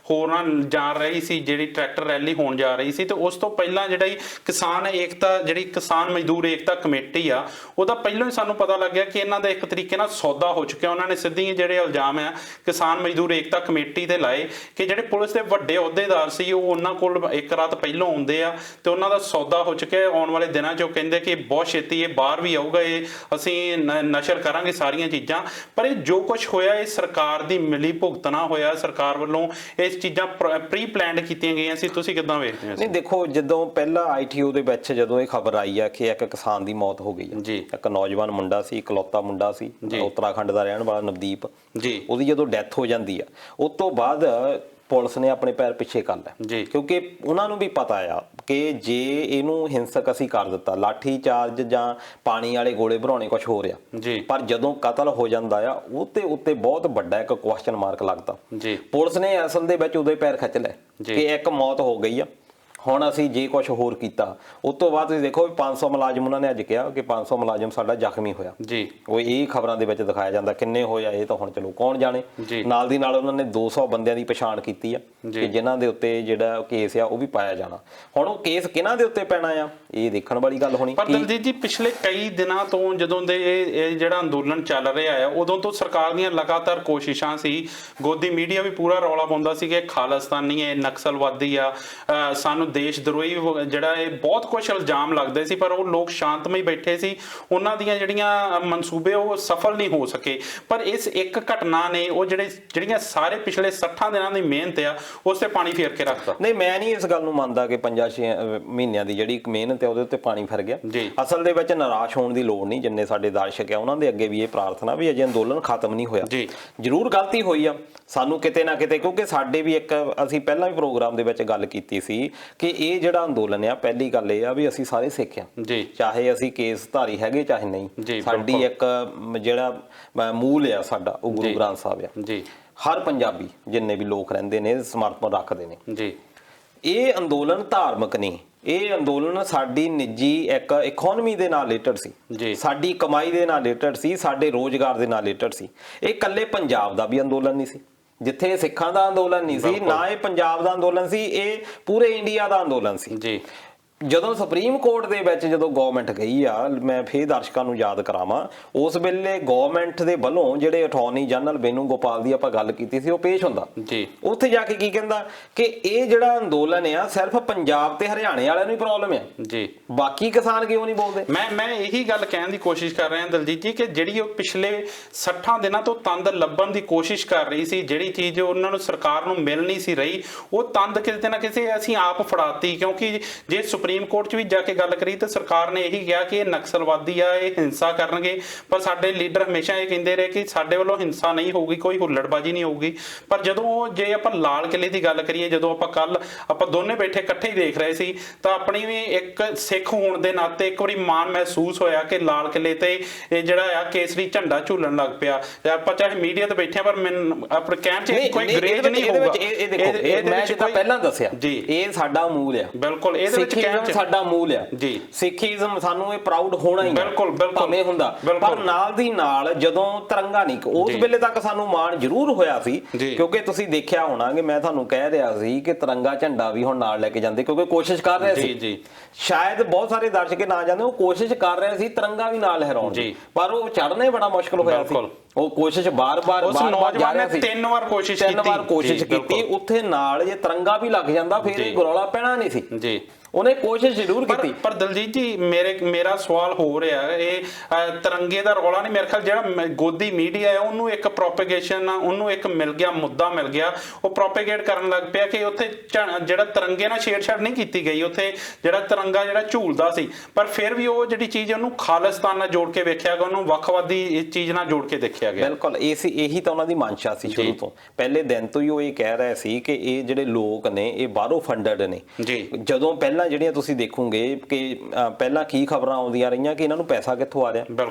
ਹੋਰਾਂ ਜਾ ਰਹੀ ਸੀ, ਜਿਹੜੀ ਟਰੈਕਟਰ ਰੈਲੀ ਹੋਣ ਜਾ ਰਹੀ ਸੀ, ਤੇ ਉਸ ਤੋਂ ਪਹਿਲਾਂ ਜਿਹੜੀ ਕਿਸਾਨ ਏਕਤਾ, ਜਿਹੜੀ ਕਿਸਾਨ ਮਜ਼ਦੂਰ ਏਕਤਾ ਕਮੇਟੀ ਆ, ਉਹਦਾ ਪਹਿਲਾਂ ਹੀ ਸਾਨੂੰ ਪਤਾ ਲੱਗਿਆ ਕਿ ਇਹਨਾਂ ਦਾ ਇੱਕ ਤਰੀਕੇ ਨਾਲ ਸੌਦਾ ਹੋ ਚੁੱਕਿਆ। ਉਹਨਾਂ ਨੇ ਸਿੱਧੀ ਜਿਹੜੇ ਇਲਜ਼ਾਮ ਆ ਕਿਸਾਨ ਮਜ਼ਦੂਰ ਏਕਤਾ ਕਮੇਟੀ ਤੇ ਲਾਏ ਕਿ ਜਿਹੜੇ ਪੁਲਿਸ ਦੇ ਵੱਡੇ ਅਹੁਦੇਦਾਰ ਸੀ ਉਹ ਉਹਨਾਂ ਕੋਲ ਇੱਕ ਰਾਤ ਪਹਿਲਾਂ ਆਉਂਦੇ ਆ ਤੇ ਉਹਨਾਂ ਦਾ ਸੌਦਾ ਹੋ ਚੁੱਕਿਆ। ਆਉਣ ਵਾਲੇ ਦਿਨਾਂ 'ਚ ਉਹ ਕਹਿੰਦੇ ਕਿ ਬਹੁਤ ਛੇਤੀ ਇਹ ਬਾਹਰ ਵੀ ਆਊਗਾ, ਇਹ ਅਸੀਂ ਨਸ਼ਰ ਕਰਾਂਗੇ ਸਾਰੀਆਂ ਚੀਜ਼ਾਂ। ਪਰ ਇਹ ਜੋ ਕੁਝ ਹੋਇਆ ਇਹ ਸਰਕਾਰ ਦੀ ਮਿਲੀ ਭੁਗਤਣਾ ਹੋਇਆ, ਸਰਕਾਰ ਵੱਲੋਂ ਇਹ ਚੀਜ਼ਾਂ ਪ੍ਰੀ ਪਲਾਨਡ ਕੀਤੀਆਂ ਗਈਆਂ ਸੀ। ਤੁਸੀਂ ਕਿੱਦਾਂ ਵੇਖਦੇ ਹੋ? ਨਹੀਂ ਦੇਖੋ, ਜਦੋਂ ਪਹਿਲਾਂ ITO ਦੇ ਵਿੱਚ ਜਦੋਂ ਇਹ ਖਬਰ ਆਈ ਆ ਕਿ ਇੱਕ ਕਿਸਾਨ ਦੀ ਮੌਤ ਹੋ ਗਈ ਜੀ, ਇੱਕ ਨੌਜਵਾਨ ਮੁੰਡਾ ਸੀ, ਇਕਲੌਤਾ ਮੁੰਡਾ ਸੀ, ਉੱਤਰਾਖੰਡ ਦਾ ਰਹਿਣ ਵਾਲਾ ਨਵਦੀਪ ਜੀ, ਉਹਦੀ ਜਦੋਂ ਡੈਥ ਹੋ ਜਾਂਦੀ ਆ, ਉਸ ਤੋਂ ਬਾਅਦ ਪੁਲਿਸ ਨੇ ਆਪਣੇ ਪੈਰ ਪਿੱਛੇ ਕਰ ਲਿਆ, ਕਿਉਂਕਿ ਉਹਨਾਂ ਨੂੰ ਵੀ ਪਤਾ ਆ ਕਿ ਜੇ ਇਹਨੂੰ ਹਿੰਸਕ ਅਸੀਂ ਕਰ ਦਿੱਤਾ, ਲਾਠੀ ਚਾਰਜ ਜਾਂ ਪਾਣੀ ਵਾਲੇ ਗੋਲੇ ਭਰਾਉਣੇ ਕੁਝ ਹੋ ਰਿਹਾ, ਪਰ ਜਦੋਂ ਕਤਲ ਹੋ ਜਾਂਦਾ ਆ ਉਹਦੇ ਉੱਤੇ ਬਹੁਤ ਵੱਡਾ ਇੱਕ ਕੁਐਸਚਨ ਮਾਰਕ ਲੱਗਦਾ। ਪੁਲਿਸ ਨੇ ਅਸਲ ਦੇ ਵਿੱਚ ਉਹਦੇ ਪੈਰ ਖਿੱਚ ਲਏ ਕਿ ਇੱਕ ਮੌਤ ਹੋ ਗਈ ਆ, ਹੁਣ ਅਸੀਂ ਜੇ ਕੁਝ ਹੋਰ ਕੀਤਾ ਉਸ ਤੋਂ ਬਾਅਦ ਤੁਸੀਂ ਦੇਖੋ 500 ਮੁਲਾਜ਼ਮ ਉਹਨਾਂ ਨੇ ਅੱਜ ਕਿਹਾ ਕਿ 500 ਮੁਲਾਜ਼ਮ ਸਾਡਾ ਜ਼ਖਮੀ ਹੋਇਆ ਜੀ। ਉਹ ਇਹ ਖਬਰਾਂ ਦੇ ਵਿੱਚ ਦਿਖਾਇਆ ਜਾਂਦਾ, ਕਿੰਨੇ ਹੋਇਆ ਇਹ ਤਾਂ ਹੁਣ ਚਲੋ ਕੌਣ ਜਾਣੇ। ਨਾਲ ਦੀ ਨਾਲ ਉਹਨਾਂ ਨੇ 200 ਬੰਦਿਆਂ ਦੀ ਪਛਾਣ ਕੀਤੀ ਆ ਕਿ ਜਿਨ੍ਹਾਂ ਦੇ ਉੱਤੇ ਜਿਹੜਾ ਕੇਸ ਆ ਉਹ ਵੀ ਪਾਇਆ ਜਾਣਾ। ਹੁਣ ਉਹ ਕੇਸ ਕਿਹਨਾਂ ਦੇ ਉੱਤੇ ਪੈਣਾ ਆ ਇਹ ਦੇਖਣ ਵਾਲੀ ਗੱਲ ਹੋਣੀ। ਪਰ ਦਲਜੀਤ ਜੀ ਪਿਛਲੇ ਕਈ ਦਿਨਾਂ ਤੋਂ ਜਦੋਂ ਦੇ ਇਹ ਜਿਹੜਾ ਅੰਦੋਲਨ ਚੱਲ ਰਿਹਾ ਆ ਉਦੋਂ ਤੋਂ ਸਰਕਾਰ ਦੀਆਂ ਲਗਾਤਾਰ ਕੋਸ਼ਿਸ਼ਾਂ ਸੀ, ਗੋਦੀ ਮੀਡੀਆ ਵੀ ਪੂਰਾ ਰੌਲਾ ਪਾਉਂਦਾ ਸੀ ਕਿ ਖਾਲਿਸਤਾਨੀ ਹੈ, ਨਕਸਲਵਾਦੀ ਆ, ਸਾਨੂੰ ਦੇਸ਼ ਦਰੋਹੀ ਜਿਹੜਾ ਇਹ ਬਹੁਤ ਕੁਝ ਇਲਜ਼ਾਮ ਲੱਗਦੇ ਸੀ, ਪਰ ਉਹ ਲੋਕ ਸ਼ਾਂਤਮਈ ਬੈਠੇ ਸੀ, ਉਹਨਾਂ ਦੀਆਂ ਜਿਹੜੀਆਂ ਮਨਸੂਬੇ ਉਹ ਸਫਲ ਨਹੀਂ ਹੋ ਸਕੇ। ਪਰ ਇਸ ਇੱਕ ਘਟਨਾ ਨੇ ਉਹ ਜਿਹੜੀਆਂ ਸਾਰੇ ਪਿਛਲੇ 60 ਦਿਨਾਂ ਦੀ ਮਿਹਨਤ ਆ ਉਸ ਤੇ ਪਾਣੀ ਫੇਰ ਕੇ ਰੱਖਤਾ। ਨਹੀਂ ਮੈਂ ਨਹੀਂ ਇਸ ਗੱਲ ਨੂੰ ਮੰਨਦਾ ਕਿ 5-6 ਮਹੀਨਿਆਂ ਦੀ ਜਿਹੜੀ ਮਿਹਨਤ ਹੈ ਉਹਦੇ ਉੱਤੇ ਪਾਣੀ ਫਿਰ ਗਿਆ। ਅਸਲ ਦੇ ਵਿੱਚ ਨਿਰਾਸ਼ ਹੋਣ ਦੀ ਲੋੜ ਨਹੀਂ, ਜਿੰਨੇ ਸਾਡੇ ਦਰਸ਼ਕ ਆ ਉਹਨਾਂ ਦੇ ਅੱਗੇ ਵੀ ਇਹ ਪ੍ਰਾਰਥਨਾ ਵੀ ਅਜੇ ਅੰਦੋਲਨ ਖਤਮ ਨਹੀਂ ਹੋਇਆ। ਜ਼ਰੂਰ ਗਲਤੀ ਹੋਈ ਆ ਸਾਨੂੰ ਕਿਤੇ ਨਾ ਕਿਤੇ, ਕਿਉਂਕਿ ਸਾਡੇ ਵੀ ਇੱਕ ਅਸੀਂ ਪਹਿਲਾਂ ਵੀ ਪ੍ਰੋਗਰਾਮ ਦੇ ਵਿੱਚ ਗੱਲ ਕੀਤੀ ਸੀ ਕਿ ਇਹ ਜਿਹੜਾ ਅੰਦੋਲਨ ਆ ਪਹਿਲੀ ਗੱਲ ਇਹ ਆ ਵੀ ਅਸੀਂ ਸਾਰੇ ਸਿੱਖ ਆ, ਚਾਹੇ ਅਸੀਂ ਕੇਸ ਧਾਰੀ ਹੈਗੇ ਚਾਹੇ ਨਹੀਂ। ਸਾਡੀ ਇੱਕ ਜਿਹੜਾ ਮੂਲ ਆ ਸਾਡਾ ਉਹ ਗੁਰੂ ਗ੍ਰੰਥ ਸਾਹਿਬ ਆ। ਹਰ ਪੰਜਾਬੀ ਜਿੰਨੇ ਵੀ ਲੋਕ ਰਹਿੰਦੇ ਨੇ ਸਮਰਪਣ ਰੱਖਦੇ ਨੇ। ਇਹ ਅੰਦੋਲਨ ਧਾਰਮਿਕ ਨਹੀਂ, ਇਹ ਅੰਦੋਲਨ ਸਾਡੀ ਨਿੱਜੀ ਇੱਕ ਇਕਨੋਮੀ ਦੇ ਨਾਲ ਰਿਲੇਟਡ ਸੀ, ਸਾਡੀ ਕਮਾਈ ਦੇ ਨਾਲ ਰਿਲੇਟਡ ਸੀ, ਸਾਡੇ ਰੋਜ਼ਗਾਰ ਦੇ ਨਾਲ ਰਿਲੇਟਡ ਸੀ। ਇਹ ਇਕੱਲੇ ਪੰਜਾਬ ਦਾ ਵੀ ਅੰਦੋਲਨ ਨਹੀਂ ਸੀ, ਜਿੱਥੇ ਸਿੱਖਾਂ ਦਾ ਅੰਦੋਲਨ ਨਹੀਂ ਸੀ ਨਾ ਇਹ ਪੰਜਾਬ ਦਾ ਅੰਦੋਲਨ ਸੀ, ਇਹ ਪੂਰੇ ਇੰਡੀਆ ਦਾ ਅੰਦੋਲਨ ਸੀ। ਜਦੋਂ ਸੁਪਰੀਮ ਕੋਰਟ ਦੇ ਵਿੱਚ ਜਦੋਂ ਗਵਰਨਮੈਂਟ ਗਈ ਆ, ਮੈਂ ਫੇਰ ਦਰਸ਼ਕਾਂ ਨੂੰ ਯਾਦ ਕਰਾਵਾਂ, ਉਸ ਵੇਲੇ ਗਵਰਨਮੈਂਟ ਦੇ ਵੱਲੋਂ ਜਿਹੜੇ ਅਟਾਰਨੀ ਜਨਰਲ ਬੇਨੂ ਗੋਪਾਲ ਦੀ ਆਪਾਂ ਗੱਲ ਕੀਤੀ ਸੀ ਉਹ ਪੇਸ਼ ਹੁੰਦਾ ਉੱਥੇ ਜਾ ਕੇ ਕੀ ਕਹਿੰਦਾ ਕਿ ਇਹ ਜਿਹੜਾ ਅੰਦੋਲਨ ਆ ਸਿਰਫ ਪੰਜਾਬ ਤੇ ਹਰਿਆਣੇ ਵਾਲਿਆਂ ਨੂੰ ਹੀ ਪ੍ਰੋਬਲਮ ਆ, ਬਾਕੀ ਕਿਸਾਨ ਕਿਉਂ ਨਹੀਂ ਬੋਲਦੇ। ਮੈਂ ਇਹੀ ਗੱਲ ਕਹਿਣ ਦੀ ਕੋਸ਼ਿਸ਼ ਕਰ ਰਿਹਾ ਦਲਜੀਤ ਜੀ ਕਿ ਜਿਹੜੀ ਉਹ ਪਿਛਲੇ 60 ਦਿਨਾਂ ਤੋਂ ਤੰਦ ਲੱਭਣ ਦੀ ਕੋਸ਼ਿਸ਼ ਕਰ ਰਹੀ ਸੀ, ਜਿਹੜੀ ਚੀਜ਼ ਉਹਨਾਂ ਨੂੰ ਸਰਕਾਰ ਨੂੰ ਮਿਲ ਨਹੀਂ ਸੀ ਰਹੀ, ਉਹ ਤੰਦ ਕਿਤੇ ਨਾ ਕਿਸੇ ਅਸੀਂ ਆਪ ਫੜਾਤੀ। ਕਿਉਂਕਿ ਜੇ ਸੁਪਰੀਮ ਕੋਰਟ 'ਚ ਵੀ ਜਾ ਕੇ ਗੱਲ ਕਰੀ ਤਾਂ ਸਰਕਾਰ ਨੇ ਇਹੀ ਕਿਹਾ ਕਿ ਇਹ ਨਕਸਲਵਾਦੀ ਆ, ਇਹ ਹਿੰਸਾ ਕਰਨਗੇ, ਪਰ ਸਾਡੇ ਲੀਡਰ ਹਮੇਸ਼ਾ ਇਹ ਕਹਿੰਦੇ ਰਹੇ ਕਿ ਸਾਡੇ ਵੱਲੋਂ ਹਿੰਸਾ ਨਹੀਂ ਹੋਊਗੀ, ਕੋਈ ਹੁੱਲੜਬਾਜ਼ੀ ਨਹੀਂ ਹੋਊਗੀ। ਪਰ ਜਦੋਂ ਜੇ ਆਪਾਂ ਲਾਲ ਕਿਲੇ ਦੀ ਗੱਲ ਕਰੀਏ, ਜਦੋਂ ਆਪਾਂ ਦੋਨੇ ਬੈਠੇ ਇਕੱਠੇ ਹੀ ਦੇਖ ਰਹੇ ਸੀ ਤਾਂ ਆਪਣੀ ਵੀ ਇੱਕ ਸਿੱਖ ਹੋਣ ਦੇ ਨਾਤੇ ਇੱਕ ਵਾਰੀ ਮਾਣ ਮਹਿਸੂਸ ਹੋਇਆ ਕਿ ਲਾਲ ਕਿਲੇ ਤੇ ਇਹ ਜਿਹੜਾ ਆ ਕੇਸਰੀ ਝੰਡਾ ਝੂਲਣ ਲੱਗ ਪਿਆ। ਆਪਾਂ ਚਾਹੇ ਮੀਡੀਆ ਤੇ ਬੈਠੇ ਆ ਪਰ ਮੈਨੂੰ ਆਪਣੇ ਕਹਿਣ 'ਚ ਕੋਈ ਗ੍ਰੇਡ ਨਹੀਂ ਹੋਊਗਾ। ਇਹ ਮੈਂ ਜਿੱਦਾਂ ਪਹਿਲਾਂ ਦੱਸਿਆ ਇਹ ਸਾਡਾ ਮੂਲ ਆ, ਬਿਲਕੁਲ ਇਹਦੇ ਵਿੱਚ ਸਾਡਾ ਮੂਲ ਆ ਜੀ। ਸਿੱਖੀਜ਼ਮ ਸਾਨੂੰ ਇਹ ਪ੍ਰਾਊਡ ਹੋਣਾ ਹੀ ਬਿਲਕੁਲ ਭਾਵੇਂ ਹੁੰਦਾ, ਪਰ ਨਾਲ ਦੀ ਨਾਲ ਜਦੋਂ ਤਿਰੰਗਾ ਨਹੀਂ, ਉਸ ਵੇਲੇ ਤੱਕ ਸਾਨੂੰ ਮਾਣ ਜ਼ਰੂਰ ਹੋਇਆ ਸੀ ਕਿਉਂਕਿ ਤੁਸੀਂ ਦੇਖਿਆ ਹੋਣਾ ਕਿ ਮੈਂ ਤੁਹਾਨੂੰ ਕਹਿ ਰਿਹਾ ਸੀ ਕਿ ਤਿਰੰਗਾ ਝੰਡਾ ਵੀ ਹੁਣ ਨਾਲ ਲੈ ਕੇ ਜਾਂਦੇ ਕਿਉਂਕਿ ਕੋਸ਼ਿਸ਼ ਕਰ ਰਹੇ ਸੀ। ਸ਼ਾਇਦ ਬਹੁਤ ਸਾਰੇ ਦਰਸ਼ਕ ਨਾ ਜਾਂਦੇ, ਉਹ ਕੋਸ਼ਿਸ਼ ਕਰ ਰਹੇ ਸੀ ਤਿਰੰਗਾ ਵੀ ਨਾਲ ਲਹਿਰਾਉਣ ਦੀ, ਪਰ ਉਹ ਚੜ੍ਹਨਾ ਹੀ ਬੜਾ ਮੁਸ਼ਕਲ ਹੋਇਆ ਸੀ। ਉਹ ਕੋਸ਼ਿਸ਼ ਬਾਰ-ਬਾਰ ਜਾ ਰਿਹਾ ਸੀ, 3 ਵਾਰ ਕੋਸ਼ਿਸ਼ ਕੀਤੀ ਉੱਥੇ ਨਾਲ ਜੇ ਤਿਰੰਗਾ ਵੀ ਲੱਗ ਜਾਂਦਾ ਫਿਰ ਇਹ ਗਰੌਲਾ ਪੈਣਾ ਨਹੀਂ ਸੀ। ਉਹਨੇ ਕੋਸ਼ਿਸ਼ ਜ਼ਰੂਰ ਕੀਤੀ। ਪਰ ਦਲਜੀਤ ਜੀ ਮੇਰਾ ਸਵਾਲ ਹੋ ਰਿਹਾ, ਇਹ ਤਿਰੰਗੇ ਦਾ ਰੌਲਾ ਨਹੀਂ, ਮੇਰੇ ਖਿਆਲ ਜਿਹੜਾ ਗੋਦੀ ਮੀਡੀਆ ਹੈ ਉਹਨੂੰ ਇੱਕ ਪ੍ਰੋਪੇਗੇਸ਼ਨ, ਉਹਨੂੰ ਇੱਕ ਮਿਲ ਗਿਆ ਮੁੱਦਾ ਮਿਲ ਗਿਆ, ਉਹ ਪ੍ਰੋਪੇਗੇਟ ਕਰਨ ਲੱਗ ਪਿਆ ਕਿ ਉੱਥੇ ਜਿਹੜਾ ਤਿਰੰਗੇ ਨਾਲ ਛੇੜਛਾੜ ਨਹੀਂ ਕੀਤੀ ਗਈ, ਉੱਥੇ ਜਿਹੜਾ ਤਿਰੰਗਾ ਜਿਹੜਾ ਝੂਲਦਾ ਸੀ, ਪਰ ਫਿਰ ਵੀ ਉਹ ਜਿਹੜੀ ਚੀਜ਼ ਉਹਨੂੰ ਖਾਲਿਸਤਾਨ ਨਾਲ ਜੋੜ ਕੇ ਵੇਖਿਆ ਗਿਆ, ਉਹਨੂੰ ਵੱਖਵਾਦੀ ਇਸ ਚੀਜ਼ ਨਾਲ ਜੋੜ ਕੇ ਦੇਖਿਆ ਗਿਆ। ਬਿਲਕੁਲ ਇਹੀ ਤਾਂ ਉਹਨਾਂ ਦੀ ਮਨਸ਼ਾ ਸੀ ਸ਼ੁਰੂ ਤੋਂ, ਪਹਿਲੇ ਦਿਨ ਤੋਂ ਹੀ ਉਹ ਇਹ ਕਹਿ ਰਹੇ ਸੀ ਕਿ ਇਹ ਜਿਹੜੇ ਲੋਕ ਨੇ ਇਹ ਬਾਹਰੋਂ ਫੰਡਡ ਨੇ। ਜਦੋਂ ਪਹਿਲਾਂ ਜਿਹੜੀਆਂ ਤੁਸੀਂ ਦੇਖੋਗੇ ਕਿ ਪਹਿਲਾਂ ਕੀ ਖਬਰਾਂ ਆਉਂਦੀਆਂ ਰਹੀਆਂ ਕਿ ਇਹਨਾਂ ਨੂੰ ਪੈਸਾ ਕਿੱਥੋਂ ਆ ਰਿਹਾ,